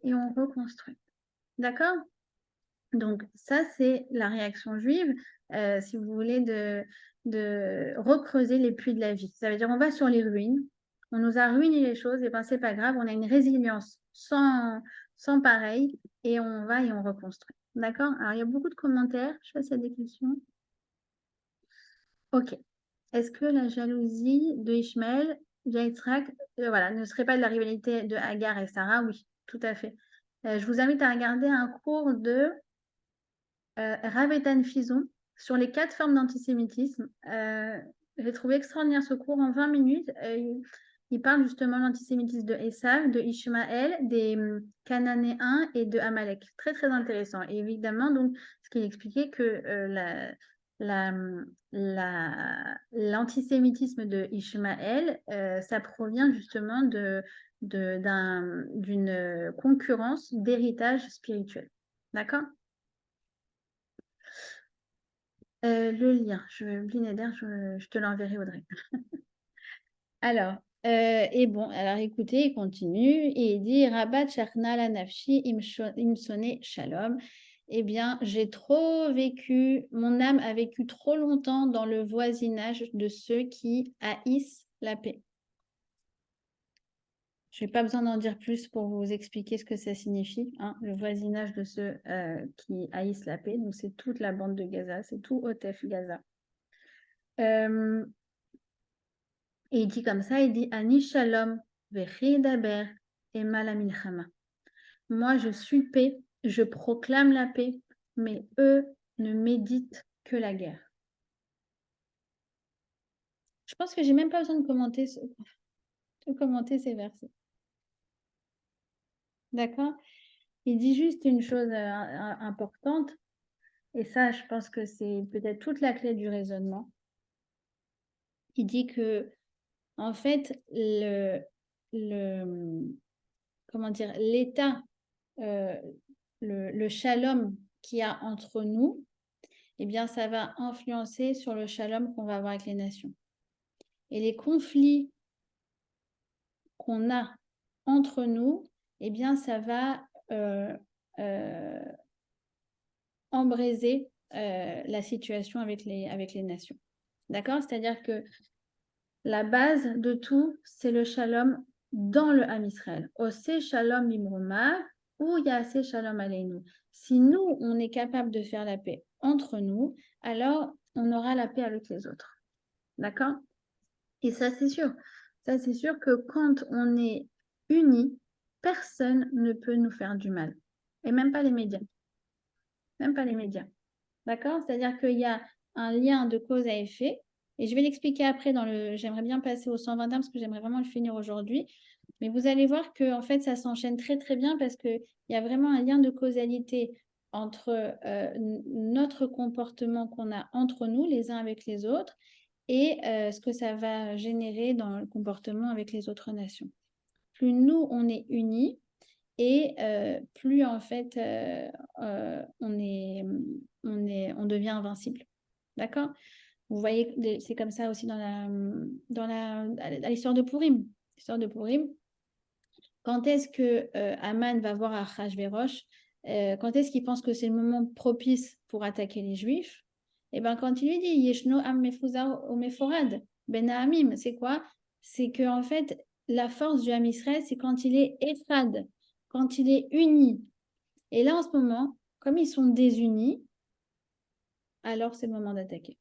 et on reconstruit. D'accord? Donc, ça, c'est la réaction juive, si vous voulez, de recreuser les puits de la vie. Ça veut dire on va sur les ruines, on nous a ruiné les choses, et bien c'est pas grave, on a une résilience sans pareil, et on va et on reconstruit. D'accord? Alors, il y a beaucoup de commentaires. Je sais pas s'il y a des questions. Ok. Est-ce que la jalousie de Ishmaël, Yitzhak, voilà, ne serait pas de la rivalité de Hagar et Sarah? Oui, tout à fait. Je vous invite à regarder un cours de Rav Etan Fison sur les 4 formes d'antisémitisme. J'ai trouvé extraordinaire ce cours en 20 minutes. Il parle justement de l'antisémitisme de Esav, de Ishmaël, des Cananéens et de Amalek. Très, très intéressant. Et évidemment, donc, ce qu'il expliquait que l'antisémitisme de Ishmaël, ça provient justement d'une concurrence d'héritage spirituel. D'accord? Le lien, Blinéder, je te l'enverrai, Audrey. Alors, alors écoutez, il continue et il dit Rabat Charna la Nafshi Imsone Shalom. Eh bien, j'ai trop vécu, mon âme a vécu trop longtemps dans le voisinage de ceux qui haïssent la paix. Je n'ai pas besoin d'en dire plus pour vous expliquer ce que ça signifie, hein, le voisinage de ceux qui haïssent la paix. Donc, c'est toute la bande de Gaza, c'est tout Otef Gaza. Et il dit comme ça, il dit Ani Shalom vechidaber ema la milchama. Moi, je suis paix, je proclame la paix mais eux ne méditent que la guerre. Je pense que j'ai même pas besoin de commenter ces versets. D'accord? Il dit juste une chose importante, et ça, je pense que c'est peut-être toute la clé du raisonnement. Il dit que, en fait, comment dire, l'état, le shalom qu'il y a entre nous, eh bien, ça va influencer sur le shalom qu'on va avoir avec les nations. Et les conflits qu'on a entre nous, eh bien, ça va embraser la situation avec les nations. D'accord? C'est-à-dire que la base de tout, c'est le shalom dans le Ham Israël. Ose shalom imroma ou yase shalom aleinu. Si nous, on est capable de faire la paix entre nous, alors on aura la paix avec les autres. D'accord? Et ça, c'est sûr. Ça, c'est sûr que quand on est unis, personne ne peut nous faire du mal. Et même pas les médias. Même pas les médias. D'accord? C'est-à-dire qu'il y a un lien de cause à effet. Et je vais l'expliquer après j'aimerais bien passer au 121 parce que j'aimerais vraiment le finir aujourd'hui. Mais vous allez voir que en fait, ça s'enchaîne très très bien parce qu'il y a vraiment un lien de causalité entre notre comportement qu'on a entre nous, les uns avec les autres, et ce que ça va générer dans le comportement avec les autres nations. Plus nous, on est unis, et plus en fait on devient invincible. D'accord? Vous voyez, c'est comme ça aussi à l'histoire de Purim. L'histoire de Purim. Quand est-ce que Haman va voir Achashverosh, quand est-ce qu'il pense que c'est le moment propice pour attaquer les Juifs? Eh bien, quand il lui dit Yeshno am mefuzar o meforad, ben Naamim, c'est quoi? C'est que en fait, la force du Ham Israël, c'est quand il est echad, quand il est uni. Et là, en ce moment, comme ils sont désunis, alors c'est le moment d'attaquer.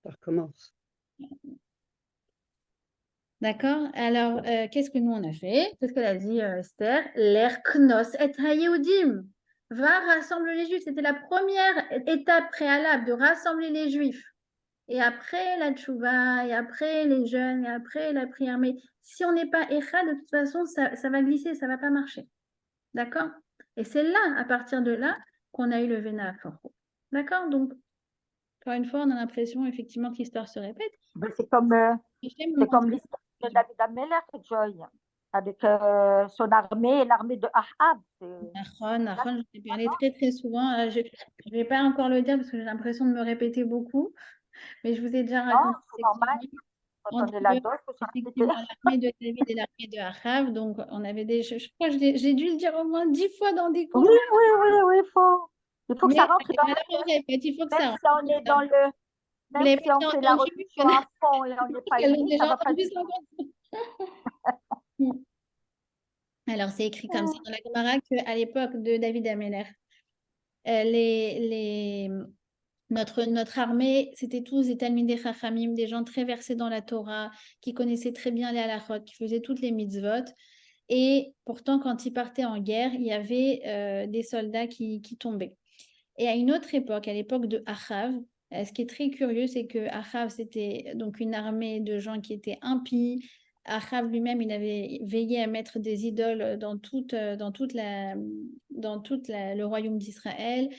Ça recommence. D'accord? Alors, qu'est-ce que nous, on a fait? Qu'est-ce qu'elle a dit, Esther? L'air knos et hayehudim. Va rassembler les Juifs. C'était la première étape préalable de rassembler les Juifs. Et après la tchouva, et après les jeûnes, et après la prière. Mais si on n'est pas écha, de toute façon, ça va glisser, ça ne va pas marcher. D'accord? Et c'est là, à partir de là, qu'on a eu le Véna à Fort. D'accord? Donc, encore une fois, on a l'impression effectivement que l'histoire se répète. Ben, c'est comme l'histoire de David Ameller, Joy, avec son armée et l'armée de Ahab. Nahon, je t'ai parlé très très souvent. Je ne vais pas encore le dire parce que j'ai l'impression de me répéter beaucoup, mais je vous ai déjà raconté. C'est normal. Quand on est là-dedans, il faut se répéter. Effectivement, l'armée de David et l'armée de Ahab. Donc, on avait je crois que j'ai dû le dire au moins 10 fois dans des cours. Oui, il faut que ça rentre dans il faut que ça rentre. Si on est dans le... Même si on fait la répétition à fond et on n'est pas unis, ça va pas du tout. Alors, c'est écrit comme ça dans la Gemara qu'à l'époque de David Ameller, notre armée, c'était tous des Talmidei Chachamim, des gens très versés dans la Torah, qui connaissaient très bien les halachot, qui faisaient toutes les mitzvot. Et pourtant, quand ils partaient en guerre, il y avait des soldats qui tombaient. Et à une autre époque, à l'époque de Achav, ce qui est très curieux, c'est que Achav, c'était donc une armée de gens qui étaient impies. Achav lui-même, il avait veillé à mettre des idoles dans tout le royaume d'Israël.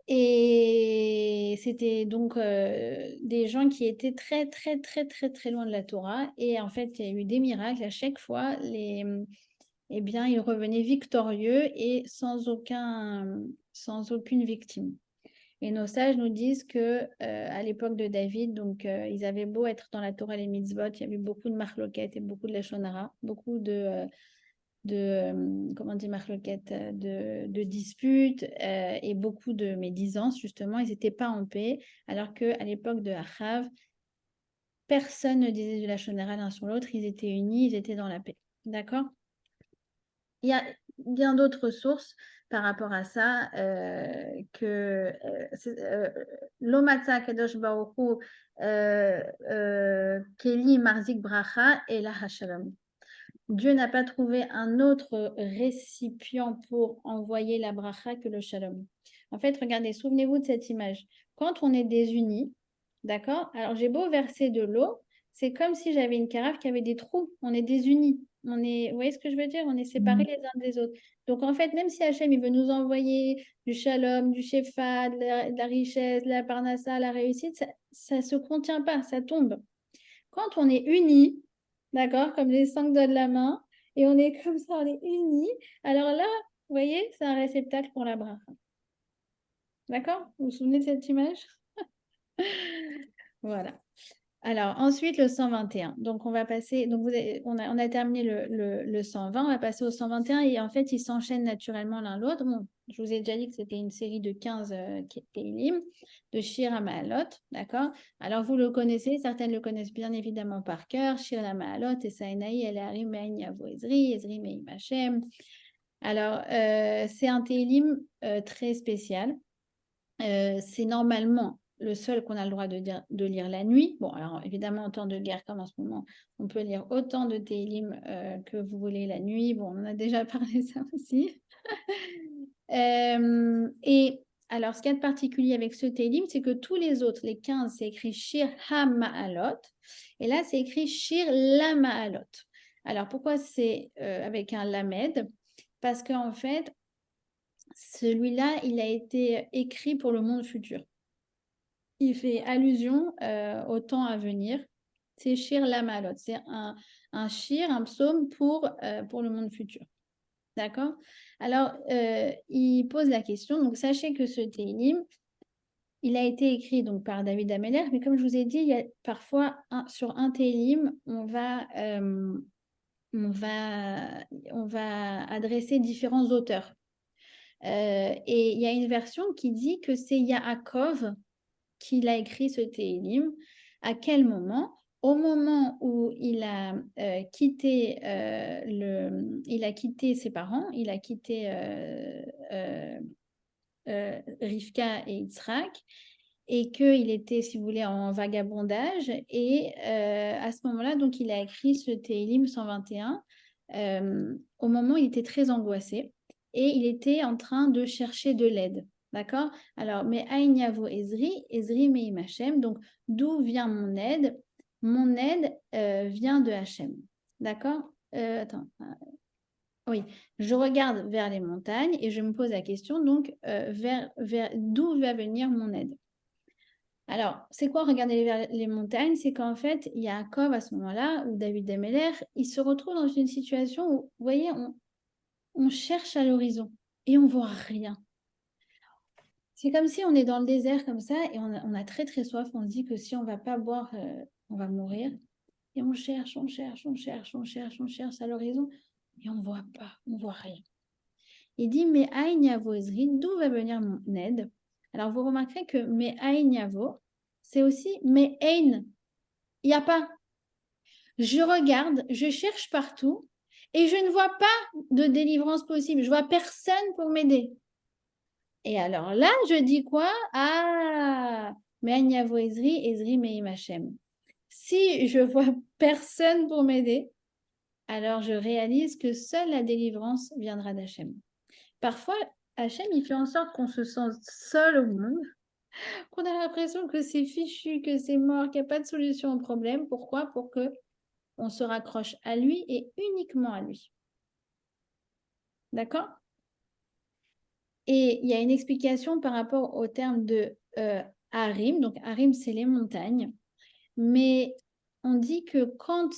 Et c'était donc des gens qui étaient très, très, très, très, très loin de la Torah. Et en fait, il y a eu des miracles. À chaque fois, eh bien, ils revenaient victorieux et sans aucune victime. Et nos sages nous disent que à l'époque de David, donc ils avaient beau être dans la Torah et les mitzvot, il y avait beaucoup de marloquettes et beaucoup de lashon hara, beaucoup comment on dit marloquettes, de disputes et beaucoup de médisances, justement. Ils n'étaient pas en paix, alors qu'à l'époque de Achav, personne ne disait du lashon hara l'un sur l'autre, ils étaient unis, ils étaient dans la paix. D'accord? Il y a bien d'autres sources par rapport à ça, que l'Omatza Kadosh Baruch Hu Keli Marzik Bracha et la Hashalom. Dieu n'a pas trouvé un autre récipient pour envoyer la bracha que le shalom. En fait, regardez, souvenez-vous de cette image. Quand on est désunis, d'accord? Alors, j'ai beau verser de l'eau, c'est comme si j'avais une carafe qui avait des trous. On est désunis. Vous voyez ce que je veux dire? On est séparés les uns des autres. Donc, en fait, même si Hachem, il veut nous envoyer du shalom, du shefa, de la richesse, de la parnassa, la réussite, ça ne se contient pas, ça tombe. Quand on est unis, d'accord, comme les 5 doigts de la main, et on est comme ça, on est unis, alors là, vous voyez, c'est un réceptacle pour la bracha. D'accord? Vous vous souvenez de cette image? Voilà. Alors, ensuite, le 121. Donc, on va passer, donc on a terminé le 120, on va passer au 121 et en fait, ils s'enchaînent naturellement l'un l'autre. Bon, je vous ai déjà dit que c'était une série de 15 Tehillim, de Shir HaMa'alot, d'accord? Alors, vous le connaissez, certaines le connaissent bien évidemment par cœur, Shir HaMa'alot, et Saïnaï, Elarim, Me'ain Yavo Ezri, Ezri Me'im Hashem. Alors, c'est un Tehillim très spécial. C'est normalement le seul qu'on a le droit de lire la nuit. Bon, alors évidemment, en temps de guerre comme en ce moment, on peut lire autant de Tehillim que vous voulez la nuit. Bon, on en a déjà parlé ça aussi. Et alors, ce qu'il y a de particulier avec ce Tehillim, c'est que tous les autres, les 15, c'est écrit Shir HaMa'alot. Et là, c'est écrit Shir LaMa'alot. Alors, pourquoi c'est avec un Lamed? Parce qu'en fait, celui-là, il a été écrit pour le monde futur. Il fait allusion au temps à venir. C'est Shir LaMa'alot. C'est un shir, un psaume pour le monde futur. D'accord? Alors, il pose la question. Donc, sachez que ce Tehillim, il a été écrit donc, par David Ameller, mais comme je vous ai dit, il y a parfois sur un Tehillim, on va adresser différents auteurs. Et il y a une version qui dit que c'est Yaakov qui l'a écrit ce Tehillim. À quel moment? Au moment où il a quitté ses parents, il a quitté Rivka et Yitzhak, et qu'il était, si vous voulez, en vagabondage. Et à ce moment-là, donc, il a écrit ce Tehillim 121 au moment où il était très angoissé et il était en train de chercher de l'aide. D'accord? Alors, mais Aïn Yavo Ezri, Ezri Me'im Hashem. Donc, d'où vient mon aide? Mon aide vient de Hashem. D'accord? Attends. Oui, je regarde vers les montagnes et je me pose la question, donc, vers d'où va venir mon aide? Alors, c'est quoi regarder vers les montagnes? C'est qu'en fait, Yaakov, à ce moment-là, ou David Ameller, il se retrouve dans une situation où, vous voyez, on cherche à l'horizon et on voit rien. C'est comme si on est dans le désert comme ça et on a très très soif. On se dit que si on ne va pas boire, on va mourir. Et on cherche à l'horizon et on ne voit pas, on ne voit rien. Il dit, mais Aïn Yavo Ezri, d'où va venir mon aide? Alors, vous remarquerez que mais Aïn Yavo, c'est aussi mais Aïn. Il n'y a pas. Je regarde, je cherche partout et je ne vois pas de délivrance possible. Je vois personne pour m'aider. Et alors là, je dis quoi? Ah, mais Aïn Yavo Ezri, Ezri Me'im Hashem. Si je vois personne pour m'aider, alors je réalise que seule la délivrance viendra d'Hachem. Parfois, Hachem, il fait en sorte qu'on se sente seul au monde, qu'on a l'impression que c'est fichu, que c'est mort, qu'il n'y a pas de solution au problème. Pourquoi? Pour que on se raccroche à lui et uniquement à lui. D'accord? Et il y a une explication par rapport au terme de Harim. Donc, Harim, c'est les montagnes. Mais on dit que quand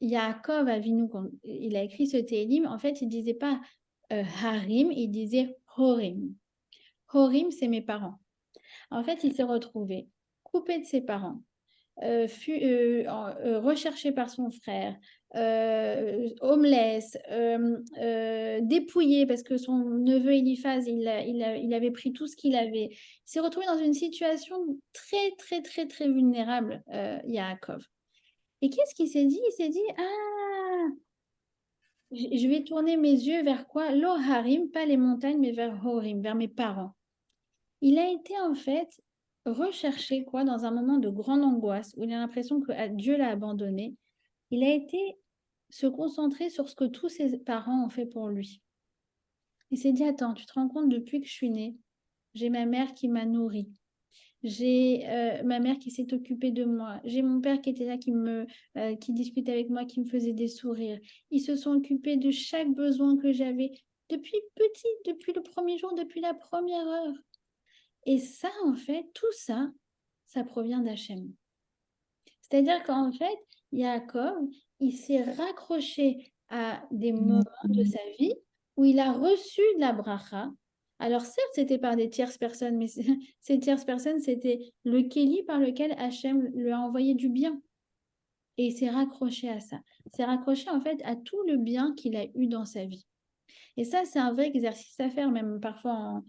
Yaakov Avinu, quand il a écrit ce Tehillim, en fait, il ne disait pas Harim, il disait Horim. Horim, c'est mes parents. En fait, il s'est retrouvé coupé de ses parents, recherché par son frère, homeless, dépouillé parce que son neveu Eliphaz, il avait pris tout ce qu'il avait. Il s'est retrouvé dans une situation très, très, très, très vulnérable, Yaakov. Et qu'est-ce qu'il s'est dit? Il s'est dit, ah, je vais tourner mes yeux vers quoi? L'Oharim, pas les montagnes, mais vers Horim, vers mes parents. Il a été en fait recherché quoi, dans un moment de grande angoisse où il a l'impression que Dieu l'a abandonné. Il a été se concentrer sur ce que tous ses parents ont fait pour lui. Il s'est dit, attends, tu te rends compte, depuis que je suis née, j'ai ma mère qui m'a nourrie. J'ai ma mère qui s'est occupée de moi. J'ai mon père qui était là, qui discutait avec moi, qui me faisait des sourires. Ils se sont occupés de chaque besoin que j'avais depuis petit, depuis le premier jour, depuis la première heure. Et ça, en fait, tout ça, ça provient d'Hachem. C'est-à-dire qu'en fait, Yaakov, il s'est raccroché à des moments de sa vie où il a reçu de la bracha. Alors certes, c'était par des tierces personnes, mais ces tierces personnes, c'était le kéli par lequel Hachem lui a envoyé du bien. Et il s'est raccroché à ça. Il s'est raccroché en fait à tout le bien qu'il a eu dans sa vie. Et ça, c'est un vrai exercice à faire, même parfois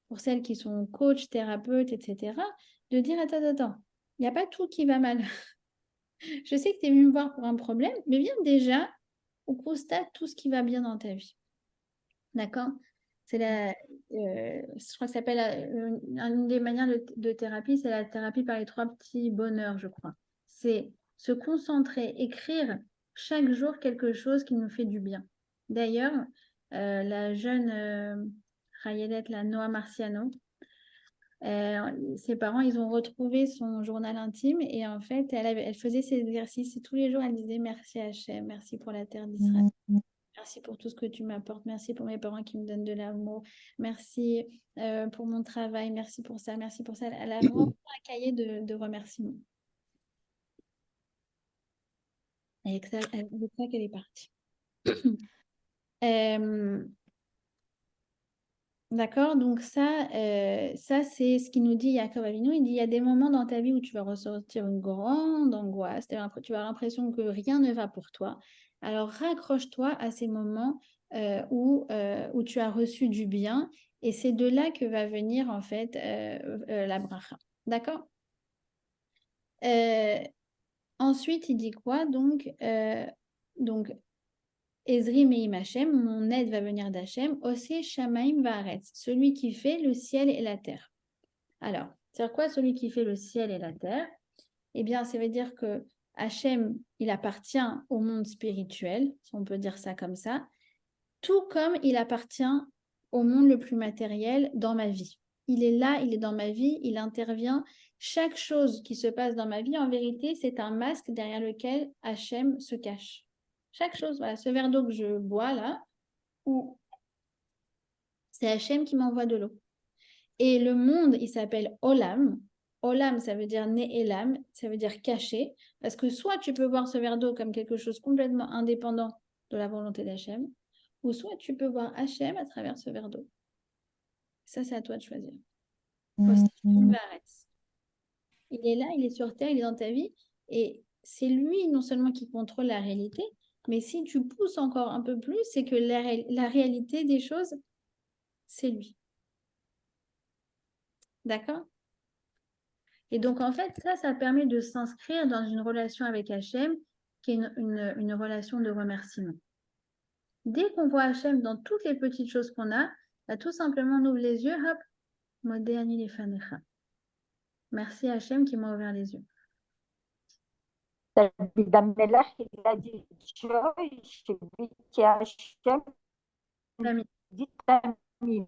pour celles qui sont coachs, thérapeutes, etc., de dire, attends, il n'y a pas tout qui va mal. Je sais que tu es venu me voir pour un problème, mais viens déjà, on constate tout ce qui va bien dans ta vie. D'accord? Je crois que ça s'appelle une des manières de thérapie, c'est la thérapie par les 3 petits bonheurs, je crois. C'est se concentrer, écrire chaque jour quelque chose qui nous fait du bien. D'ailleurs, la jeune Rayelet, la Noah Marciano, ses parents, ils ont retrouvé son journal intime et en fait, elle faisait ses exercices et tous les jours, elle disait merci Hachem, merci pour la terre d'Israël, merci pour tout ce que tu m'apportes, merci pour mes parents qui me donnent de l'amour, merci pour mon travail, merci pour ça, merci pour ça. Elle a vraiment un cahier de remerciements. Et avec ça qu'elle est partie. D'accord, donc ça c'est ce qu'il nous dit Yaakov Avinu. Il dit, il y a des moments dans ta vie où tu vas ressentir une grande angoisse, tu vas avoir l'impression que rien ne va pour toi. Alors raccroche-toi à ces moments où tu as reçu du bien et c'est de là que va venir en fait la bracha. D'accord? Ensuite, il dit quoi? Donc Ezri Meim Hashem, mon aide va venir d'Hachem, Ose Shamaim Vaaretz, celui qui fait le ciel et la terre. Alors, c'est quoi celui qui fait le ciel et la terre? Eh bien, ça veut dire que Hachem, il appartient au monde spirituel, si on peut dire ça comme ça, tout comme il appartient au monde le plus matériel dans ma vie. Il est là, il est dans ma vie, il intervient. Chaque chose qui se passe dans ma vie, en vérité, c'est un masque derrière lequel Hachem se cache. Chaque chose, voilà, ce verre d'eau que je bois là, c'est Hachem qui m'envoie de l'eau. Et le monde, il s'appelle Olam. Olam, ça veut dire Ne'elam, ça veut dire caché, parce que soit tu peux voir ce verre d'eau comme quelque chose complètement indépendant de la volonté d'Hachem, ou soit tu peux voir Hachem à travers ce verre d'eau. Ça, c'est à toi de choisir. Il est là, il est sur terre, il est dans ta vie, et c'est lui non seulement qui contrôle la réalité, mais si tu pousses encore un peu plus, c'est que la réalité des choses, c'est lui. D'accord? Et donc, en fait, ça permet de s'inscrire dans une relation avec Hachem, qui est une relation de remerciement. Dès qu'on voit Hachem dans toutes les petites choses qu'on a, bah, tout simplement, on ouvre les yeux, hop, Modéani les fanecha. Merci Hachem qui m'a ouvert les yeux. David Amelech, il a dit Joy, celui qui a Hachem, dit Tamim.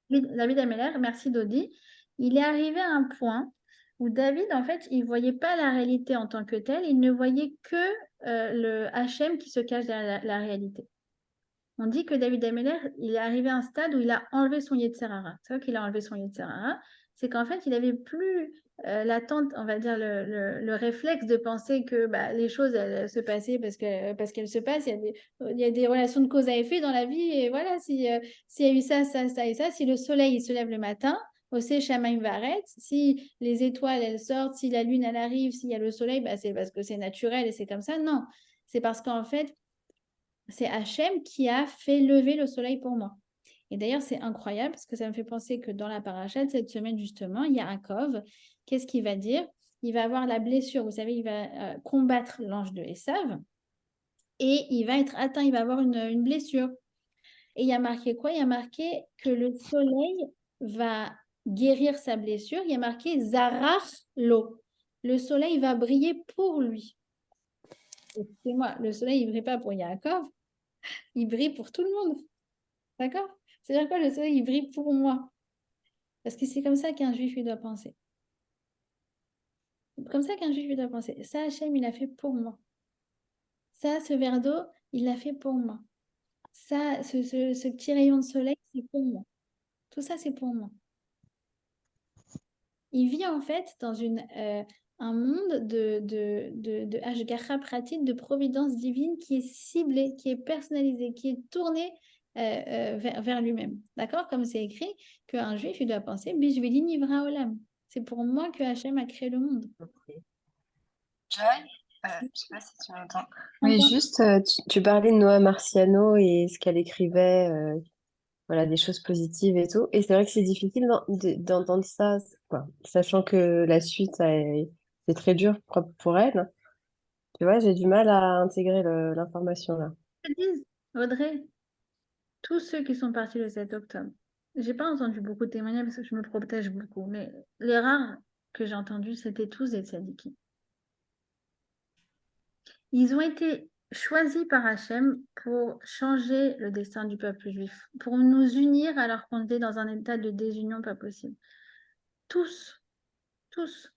David Ameller, merci Dodi. Il est arrivé à un point où David, en fait, il ne voyait pas la réalité en tant que telle, il ne voyait que le Hachem qui se cache derrière la réalité. On dit que David Ameller, il est arrivé à un stade où il a enlevé son Yetzer Hara. C'est vrai qu'il a enlevé son Yetzer Hara, c'est qu'en fait, il n'avait plus l'attente, on va dire, le réflexe de penser que les choses, elles se passaient parce qu'elles se passent. Il y a des relations de cause à effet dans la vie. Et voilà, s'il y a eu ça, ça, ça et ça, si le soleil, il se lève le matin, Osé Shamaim Varetz, si les étoiles, elles sortent, si la lune, elle arrive, s'il y a le soleil, c'est parce que c'est naturel et c'est comme ça. Non, c'est parce qu'en fait, c'est Hachem qui a fait lever le soleil pour moi. Et d'ailleurs, c'est incroyable parce que ça me fait penser que dans la paracha de cette semaine, justement, il y a Yaakov. Qu'est-ce qu'il va dire? Il va avoir la blessure. Vous savez, il va combattre l'ange de Esav et il va être atteint. Il va avoir une blessure. Et il y a marqué quoi? Il y a marqué que le soleil va guérir sa blessure. Il y a marqué Zarach lo. Le soleil va briller pour lui. Excusez-moi, le soleil, il brille pas pour Yaakov, il brille pour tout le monde. D'accord? C'est-à-dire quoi, le soleil, il brille pour moi? Parce que c'est comme ça qu'un juif, il doit penser. Comme ça qu'un juif, il doit penser. Ça, Hachem, il l'a fait pour moi. Ça, ce verre d'eau, il l'a fait pour moi. Ça, ce petit rayon de soleil, c'est pour moi. Tout ça, c'est pour moi. Il vit en fait dans un monde de Hashgacha pratique, de providence divine qui est ciblé, qui est personnalisé, qui est tourné vers lui-même. D'accord? Comme c'est écrit qu'un juif, il doit penser Bishvili Nivra Olam. C'est pour moi que Hachem a créé le monde. Joy, je sais pas si tu m'entends. Oui, juste, tu parlais de Noah Marciano et ce qu'elle écrivait, voilà, des choses positives et tout. Et c'est vrai que c'est difficile d'entendre ça, quoi, sachant que la suite, c'est très dur pour elle. Tu vois, j'ai du mal à intégrer l'information là. Audrey, tous ceux qui sont partis le 7 octobre, j'ai pas entendu beaucoup de témoignages parce que je me protège beaucoup, mais les rares que j'ai entendus, c'était tous des tzadikim. Ils ont été choisis par Hachem pour changer le destin du peuple juif, pour nous unir alors qu'on était dans un état de désunion pas possible. Tous, tous.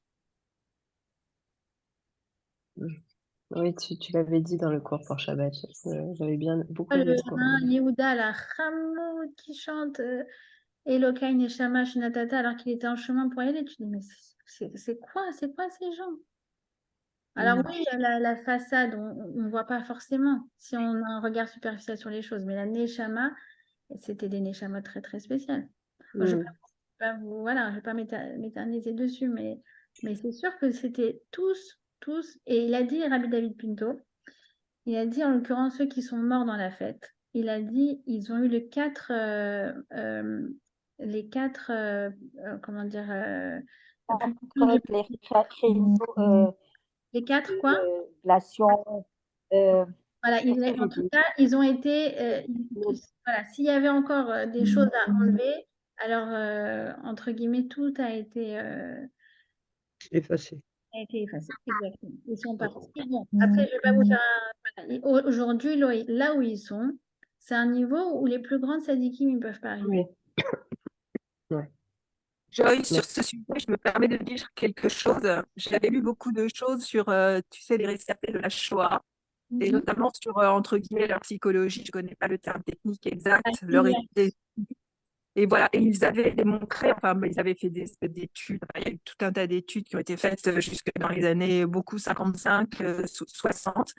Oui, tu l'avais dit dans le cours pour Shabbat. J'avais bien beaucoup aimé ce cours. Yehuda, la Hamoud qui chante Elokai Neshama Shinatata alors qu'il était en chemin pour y aller. Tu te dis, mais c'est quoi ces gens? Alors oui, la façade, on ne voit pas forcément si on a un regard superficiel sur les choses, mais la Neshama, c'était des Neshamot très très spéciales. Moi, je ne vais pas m'éterniser dessus, mais c'est sûr que c'était tous, et il a dit, Rabbi David Pinto, il a dit en l'occurrence ceux qui sont morts dans la fête, il a dit, ils ont eu les quatre comment dire, les quatre quoi? Voilà, en tout cas, ils ont été. Voilà, s'il y avait encore des choses à enlever, alors, entre guillemets, tout a été Effacé. effacé. Exactement. Ils sont partis. Bon, après, je ne vais pas vous faire voilà. Aujourd'hui, là où ils sont, c'est un niveau où les plus grandes sadikim ne peuvent pas arriver. Oui. Ouais. Joy, sur ce sujet, je me permets de dire quelque chose. J'avais lu beaucoup de choses sur, tu sais, les rescapés de la Shoah, et notamment sur, entre guillemets, leur psychologie. Je ne connais pas le terme technique exact. Et voilà, et ils avaient démontré, enfin, ils avaient fait des études, il y a eu tout un tas d'études qui ont été faites jusque dans les années 55, 60.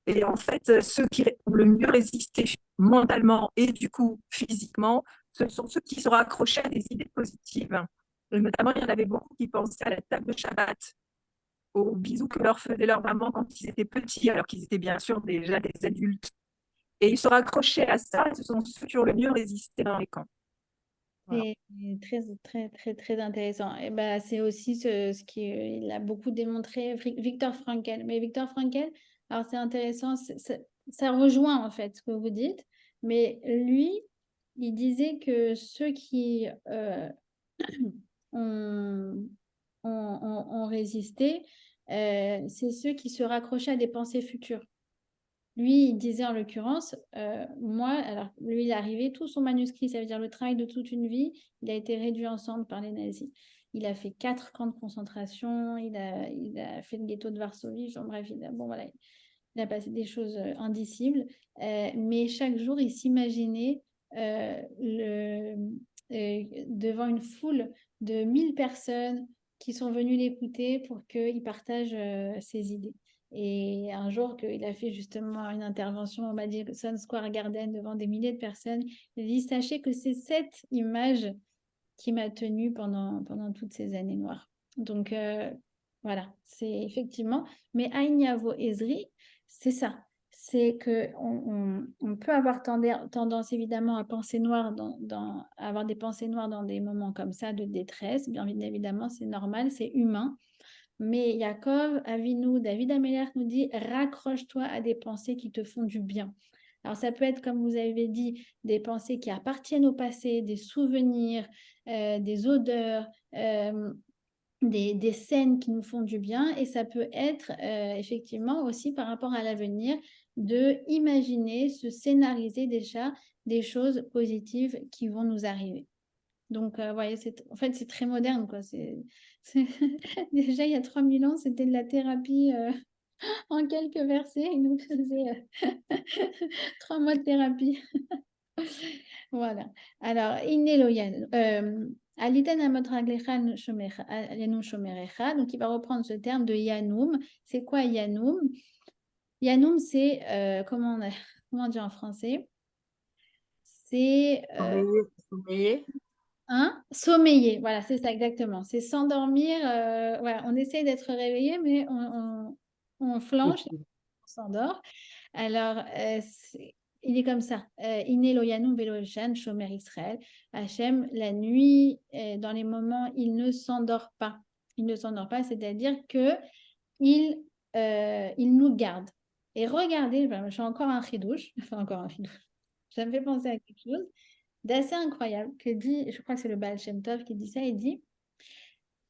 Et en fait, ceux qui ont le mieux résisté mentalement et du coup physiquement, ce sont ceux qui sont accrochés à des idées positives. Et notamment, il y en avait beaucoup qui pensaient à la table de Shabbat, aux bisous que leur faisait leur maman quand ils étaient petits, alors qu'ils étaient bien sûr déjà des adultes. Et ils sont accrochés à ça, et ce sont ceux qui ont le mieux résisté dans les camps. Voilà. C'est très, très, très, très intéressant. Et ben, c'est aussi ce qu'il a beaucoup démontré, Viktor Frankl. Mais Viktor Frankl, alors c'est intéressant, ça rejoint en fait ce que vous dites, mais lui, il disait que ceux qui ont résisté, c'est ceux qui se raccrochaient à des pensées futures. Lui, il disait en l'occurrence, moi, alors lui, il est arrivé, tout son manuscrit, ça veut dire le travail de toute une vie, il a été réduit en cendres par les nazis. Il a fait 4 camps de concentration, il a fait le ghetto de Varsovie, enfin, bref, il a passé des choses indicibles, mais chaque jour, il s'imaginait devant une foule de 1000 personnes qui sont venues l'écouter pour qu'il partage ses idées. Et un jour qu'il a fait justement une intervention au Madison Square Garden devant des milliers de personnes, il a dit, sachez que c'est cette image qui m'a tenue pendant toutes ces années noires. Donc voilà, c'est effectivement, mais Aïn Yavo Ezri, c'est ça. C'est qu'on peut avoir tendance évidemment à penser noir, à avoir des pensées noires dans des moments comme ça de détresse. Bien évidemment, c'est normal, c'est humain. Mais Yaakov, Avinu, David Améler nous dit, raccroche-toi à des pensées qui te font du bien. Alors ça peut être, comme vous avez dit, des pensées qui appartiennent au passé, des souvenirs, des odeurs, des scènes qui nous font du bien et ça peut être effectivement aussi par rapport à l'avenir de imaginer, se scénariser déjà des choses positives qui vont nous arriver. Donc, voyez, en fait, c'est très moderne, quoi. Déjà, il y a 3000 ans, c'était de la thérapie en quelques versets. Ils nous faisaient 3 mois de thérapie. Voilà. Alors, Ineloyan. Aliten amot raglechan yanum shomerecha. Donc, il va reprendre ce terme de Yanoum. C'est quoi Yanoum? Yanoum, c'est, comment dire en français? C'est Sommeiller. sommeiller. Voilà, c'est ça exactement. C'est s'endormir. Voilà, on essaye d'être réveillé, mais on flanche, on s'endort. Alors, il est comme ça. Iné loyanou velo elshan, shomer Israël. Hachem, la nuit, dans les moments, il ne s'endort pas. Il ne s'endort pas, c'est-à-dire que il nous garde. Et regardez, je suis encore un chidouche, enfin encore un chidouche. Ça me fait penser à quelque chose d'assez incroyable que dit, je crois que c'est le Baal Shem Tov qui dit ça, il dit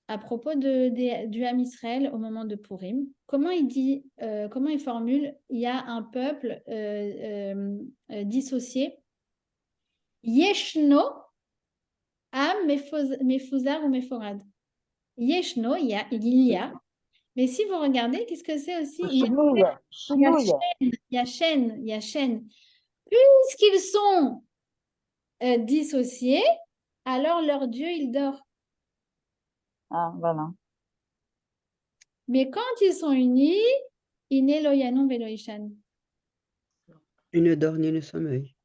à propos du Ham Israël au moment de Purim, comment il dit, comment il formule, il y a un peuple dissocié, Yeshno Am Mefuzar ou Meforad. Yeshno, il y a, mais si vous regardez, qu'est-ce que c'est aussi? Il y a chaîne. Puisqu'ils sont dissociés, alors leur Dieu, il dort. Ah, voilà. Mais quand ils sont unis, Iné Loyanou Veloishan. Il ne dort ni ne sommeille.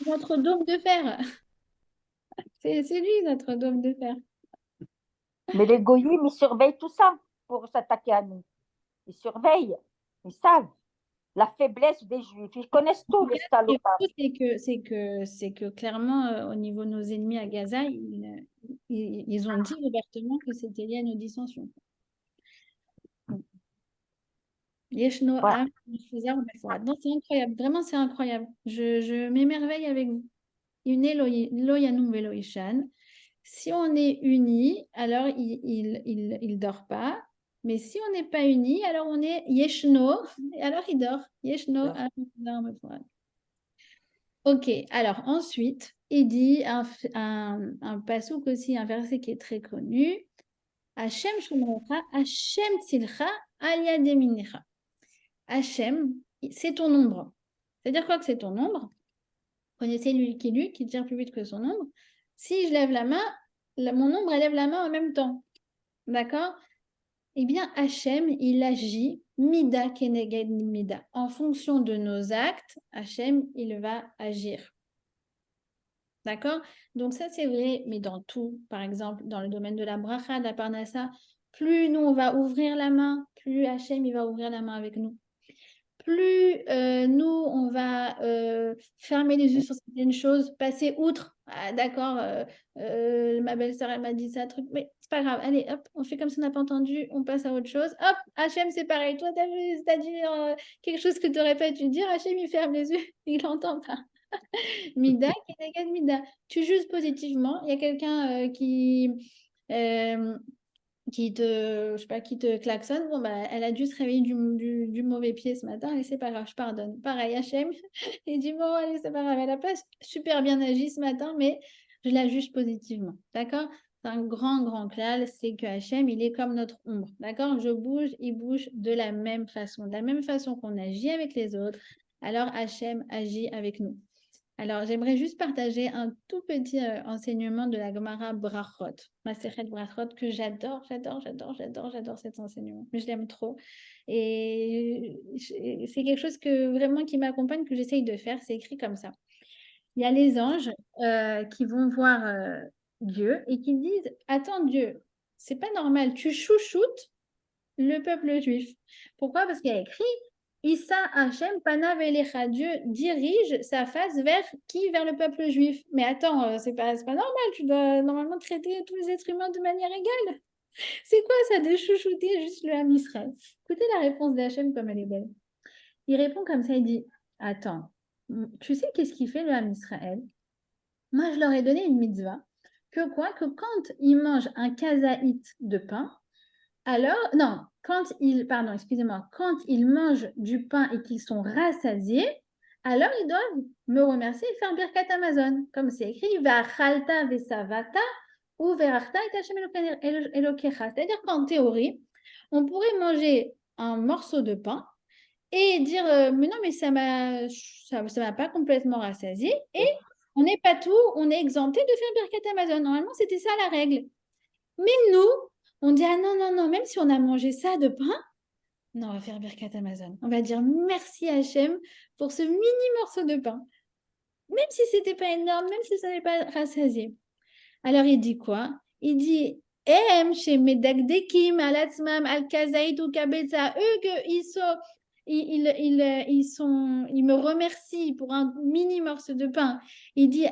Notre dôme de fer. C'est lui, notre dôme de fer. Mais les goyim, ils surveillent tout ça pour s'attaquer à nous. Ils surveillent, ils savent la faiblesse des Juifs. Ils connaissent tout, les salopards. C'est que clairement, au niveau de nos ennemis à Gaza, ils ont dit ouvertement que c'était lié à nos dissensions. Yeshno Ouais. Am, Mefuzar ou Meforad. Non, c'est incroyable. Vraiment, c'est incroyable. Je m'émerveille avec vous. Iné Loyanou Veloishan. Si on est unis, alors il dort pas. Mais si on n'est pas unis, alors on est Yeshno, et alors il dort. Yeshno, ok, alors ensuite, il dit un passouk aussi, un verset qui est très connu. Hachem Shomerecha, Hachem Tzilcha, Alia Deminecha. Hachem, c'est ton ombre. C'est-à-dire quoi que c'est ton ombre? Connaissez lui qui tire plus vite que son ombre. Si je lève la main, mon ombre, elle lève la main en même temps. D'accord? Eh bien, Hachem, il agit mida keneged mida. En fonction de nos actes, Hachem, il va agir. D'accord? Donc ça, c'est vrai, mais dans tout, par exemple, dans le domaine de la bracha, de la parnassa, plus nous, on va ouvrir la main, plus Hachem, il va ouvrir la main avec nous. Plus nous, on va fermer les yeux sur certaines choses, passer outre. Ah, d'accord, ma belle-sœur, elle m'a dit ça, truc, mais c'est pas grave. Allez, hop, on fait comme si on n'a pas entendu, on passe à autre chose. Hop, Hachem, c'est pareil. Toi, t'as vu, t'as dit quelque chose que tu n'aurais pas dû dire. Hachem, il ferme les yeux, il n'entend pas. Mida, Kenegan, Mida. Tu juges positivement. Il y a quelqu'un je sais pas, qui te klaxonne, bon, bah, elle a dû se réveiller du mauvais pied ce matin, et c'est pas grave, je pardonne. Pareil, Hachem, il dit, bon, allez, c'est pas grave, elle a pas super bien agi ce matin, mais je la juge positivement, d'accord? C'est un grand clal, c'est que Hachem, il est comme notre ombre, d'accord? Je bouge, il bouge de la même façon qu'on agit avec les autres, alors Hachem agit avec nous. Alors, j'aimerais juste partager un tout petit enseignement de la Gemara Brachot, Masechet Brachot, que j'adore cet enseignement. Je l'aime trop. Et c'est quelque chose vraiment qui m'accompagne, que j'essaye de faire. C'est écrit comme ça. Il y a les anges qui vont voir Dieu et qui disent, attends Dieu, c'est pas normal, tu chouchoutes le peuple juif. Pourquoi? Parce qu'il y a écrit Issa Hachem Panav Elecha. Dieu dirige sa face vers qui? Vers le peuple juif. Mais attends, c'est pas normal. Tu dois normalement traiter tous les êtres humains de manière égale. C'est quoi ça de chouchouter juste le Ham Israël? Écoutez la réponse d'Hachem comme elle est belle. Il répond comme ça, il dit attends, tu sais qu'est-ce qu'il fait le Ham Israël? Moi, je leur ai donné une mitzvah Que quoi? Que quand il mange un kazaït de pain, alors, non, pardon, excusez-moi, quand ils mangent du pain et qu'ils sont rassasiés, alors ils doivent me remercier et faire Birkat Amazon. Comme c'est écrit, Va'achalta vesavata ou Ve'achta et Hashem Elokecha. C'est-à-dire qu'en théorie, on pourrait manger un morceau de pain et dire mais non, mais ça m'a pas complètement rassasié. Et on n'est pas tout, on est exempté de faire Birkat Amazon. Normalement, c'était ça la règle. Mais nous, on dit ah non, non, non, même si on a mangé ça de pain, non, on va faire Birkat Amazon. On va dire merci Hachem pour ce mini morceau de pain. Même si c'était pas énorme, même si ça n'est pas rassasié. Alors il dit quoi? Il dit chez Medagdekim, Alatzmam, Al-Kazaït ou Kabetza, eux, ils me remercient pour un mini morceau de pain. Il dit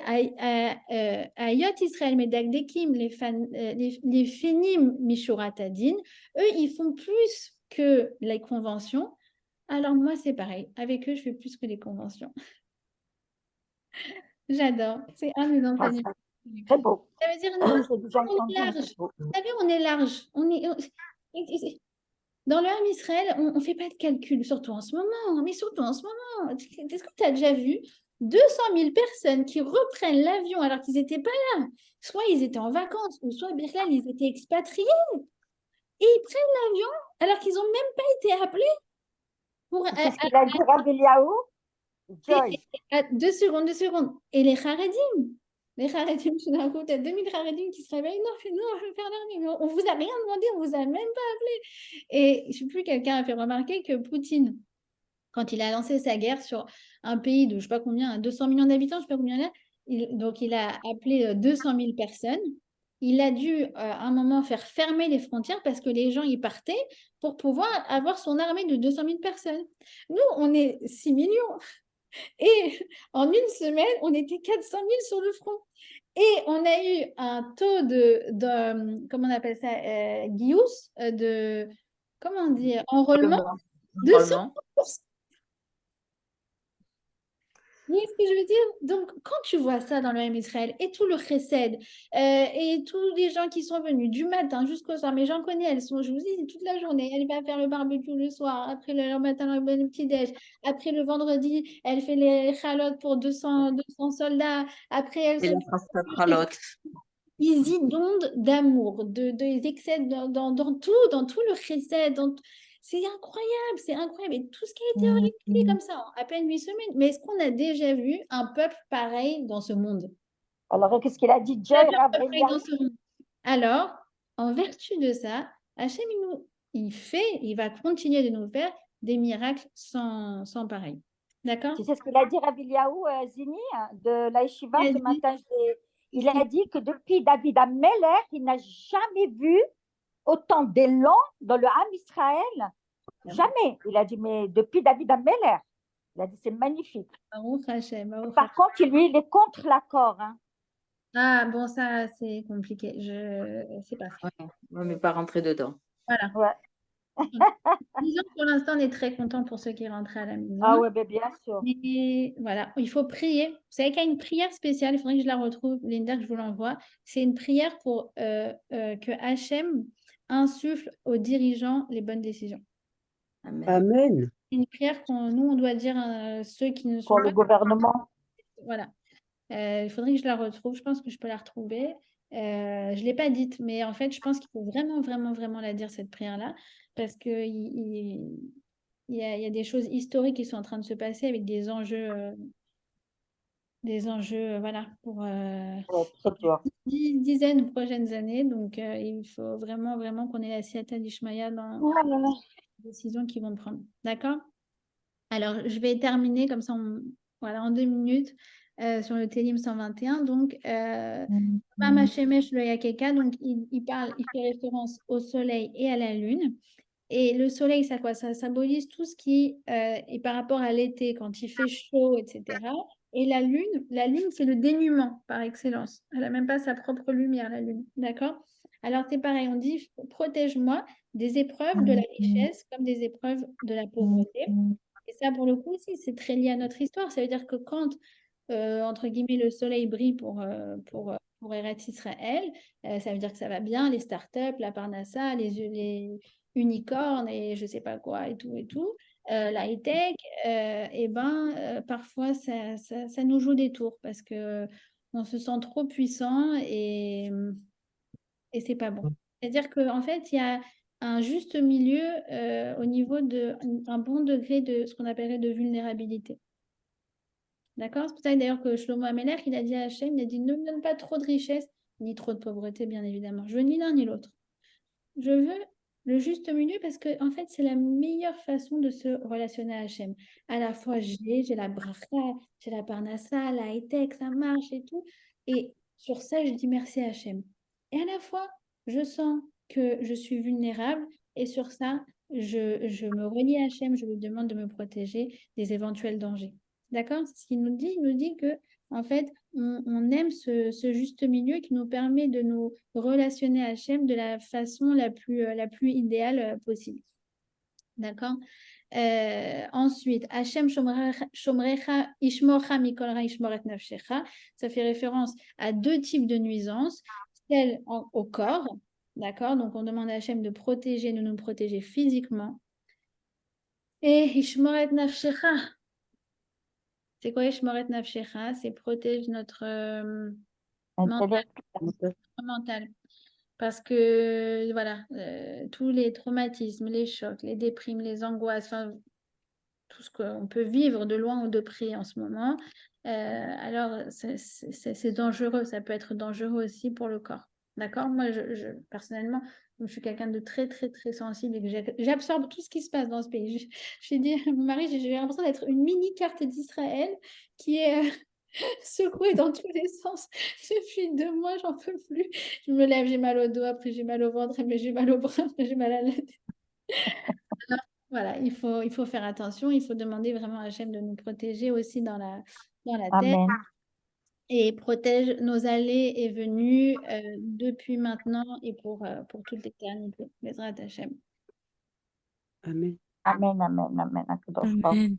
Ayot Israël Medagdekim, les Fénim Mishuratadin, eux, ils font plus que les conventions. Alors moi, c'est pareil. Avec eux, je fais plus que les conventions. J'adore. C'est un des enseignements. Très beau. Ça veut dire, J'ai déjà on est entendu, mais large. c'est beau. Vous savez, on est large. Dans le Ham Israël, on ne fait pas de calcul, surtout en ce moment. Mais surtout en ce moment. Est-ce que tu as déjà vu 200 000 personnes qui reprennent l'avion alors qu'ils n'étaient pas là? Soit ils étaient en vacances, ou soit, Birlal, ils étaient expatriés. Et ils prennent l'avion alors qu'ils n'ont même pas été appelés pour... C'est ce qu'il a dit Rabbi Eliaou? Joy. 2 secondes. Et les Haredim, tout d'un coup, tu as 2000 Haredim qui se réveillent. Non, on va faire l'armée. On vous a rien demandé, on vous a même pas appelé. Et je ne sais plus, quelqu'un a fait remarquer que Poutine, quand il a lancé sa guerre sur un pays de je ne sais pas combien, 200 millions d'habitants, je ne sais pas combien là, donc il a appelé 200 000 personnes. Il a dû à un moment faire fermer les frontières parce que les gens y partaient pour pouvoir avoir son armée de 200 000 personnes. Nous, on est 6 millions. Et en une semaine, on était 400 000 sur le front. Et on a eu un taux de comment on appelle ça, Gius, comment dire, enrôlement, de 100%. Vous voyez ce que je veux dire? Donc, quand tu vois ça dans le Ham Israël et tout le chesed et tous les gens qui sont venus du matin jusqu'au soir, mais j'en connais, elles sont, je vous dis, toute la journée. Elle va faire le barbecue le soir, après le matin, le petit-déj. Après le vendredi, elle fait les chalotes pour 200 soldats. Après, elle Et la fralotte. ils inondent d'amour, ils excèdent dans tout le chesed, c'est incroyable. Et tout ce qui a été organisé comme ça, en à peine 8 semaines. Mais est-ce qu'on a déjà vu un peuple pareil dans ce monde? Alors, qu'est-ce qu'il a dit, Joy, Rabbi Eliaou? Alors, en vertu de ça, Hachem, il va continuer de nous faire des miracles sans pareil. D'accord? Tu sais ce qu'il a dit, Rabbi Eliaou, Zini, de la Yeshiva, ce matin, il a dit que depuis David Ameller, il n'a jamais vu autant d'élan dans le Ham Israël. Jamais. Il a dit, mais depuis David Ameller, il a dit, c'est magnifique. Baruch Hashem, Baruch Par contre, lui, il est contre l'accord. Hein. Ah, bon, ça, c'est compliqué. Je sais pas. Ouais, mais pas rentrer dedans. Voilà. Ouais. Disons que pour l'instant, on est très content pour ceux qui rentrent à la maison. Ah ouais, ben bien sûr. Mais voilà, il faut prier. Vous savez qu'il y a une prière spéciale, il faudrait que je la retrouve, Linda, que je vous l'envoie. C'est une prière pour que Hachem insuffle aux dirigeants les bonnes décisions. Amen. Amen. C'est une prière nous, on doit dire ceux qui ne sont Pour pas... le gouvernement. Voilà. Il faudrait que je la retrouve. Je pense que je peux la retrouver. Je ne l'ai pas dite, mais en fait, je pense qu'il faut vraiment, vraiment, vraiment la dire, cette prière-là, parce qu'il y a des choses historiques qui sont en train de se passer avec des enjeux voilà, pour Très dur. dizaines de prochaines années. Donc, il faut vraiment, vraiment qu'on ait la Siyata d'Ishmaïa dans les décisions qu'ils vont prendre. D'accord? Alors, je vais terminer comme ça, voilà, en 2 minutes. Sur le Télim 121, donc Mama Shemesh le Yakeka, donc il fait référence au soleil et à la lune. Et le soleil, ça quoi? Ça symbolise tout ce qui est par rapport à l'été, quand il fait chaud, etc. Et la lune, c'est le dénuement par excellence. Elle n'a même pas sa propre lumière, la lune. D'accord? Alors, c'est pareil, on dit protège-moi des épreuves de la richesse comme des épreuves de la pauvreté. Et ça, pour le coup, aussi, c'est très lié à notre histoire. Ça veut dire que quand, entre guillemets, le soleil brille pour pour Eretz Israël. Ça veut dire que ça va bien, les startups, la Parnassa, les unicornes et je sais pas quoi et tout et tout. La high-tech, parfois ça nous joue des tours parce que on se sent trop puissant et c'est pas bon. C'est-à-dire qu'en fait, il y a un juste milieu au niveau d'un bon degré de ce qu'on appellerait de vulnérabilité. D'accord? C'est pour ça d'ailleurs que Shlomo Amelech, il a dit à Hachem, il a dit ne me donne pas trop de richesse, ni trop de pauvreté, bien évidemment. Je veux ni l'un ni l'autre. Je veux le juste milieu parce que en fait, c'est la meilleure façon de se relationner à Hachem. À la fois, j'ai la bracha, j'ai la parnassa, la high-tech, ça marche et tout. Et sur ça, je dis merci à Hachem. Et à la fois, je sens que je suis vulnérable et sur ça, je me relie à Hachem, je lui demande de me protéger des éventuels dangers. D'accord? C'est ce qu'il nous dit. Il nous dit que en fait, on aime ce juste milieu qui nous permet de nous relationner à Hachem de la façon la plus idéale possible. D'accord? Ensuite, Hachem shomrecha ishmorcha mikol ra ishmoret nafshecha. Ça fait référence à deux types de nuisances. Celle au corps, d'accord? Donc, on demande à Hachem de nous protéger physiquement. Et ishmoret nafshecha. C'est quoi ishmoret nafshecha? C'est protéger notre mental. Parce que, voilà, tous les traumatismes, les chocs, les déprimes, les angoisses, enfin, tout ce qu'on peut vivre de loin ou de près en ce moment, alors c'est dangereux. Ça peut être dangereux aussi pour le corps. D'accord? Moi, personnellement, je suis quelqu'un de très, très, très sensible et que j'absorbe tout ce qui se passe dans ce pays. J'ai dit à mon mari, j'ai l'impression d'être une mini carte d'Israël qui est secouée dans tous les sens. Depuis 2 mois, j'en peux plus. Je me lève, j'ai mal au dos, après j'ai mal au ventre, après j'ai mal au bras, après j'ai mal à la tête. Alors, voilà, il faut faire attention, il faut demander vraiment à Hachem de nous protéger aussi dans la tête Amen. et protège nos allées et venues depuis maintenant et pour toute l'éternité. Bezrat Hachem. Amen. Amen, amen, amen. Akadosh Baruch. Amen.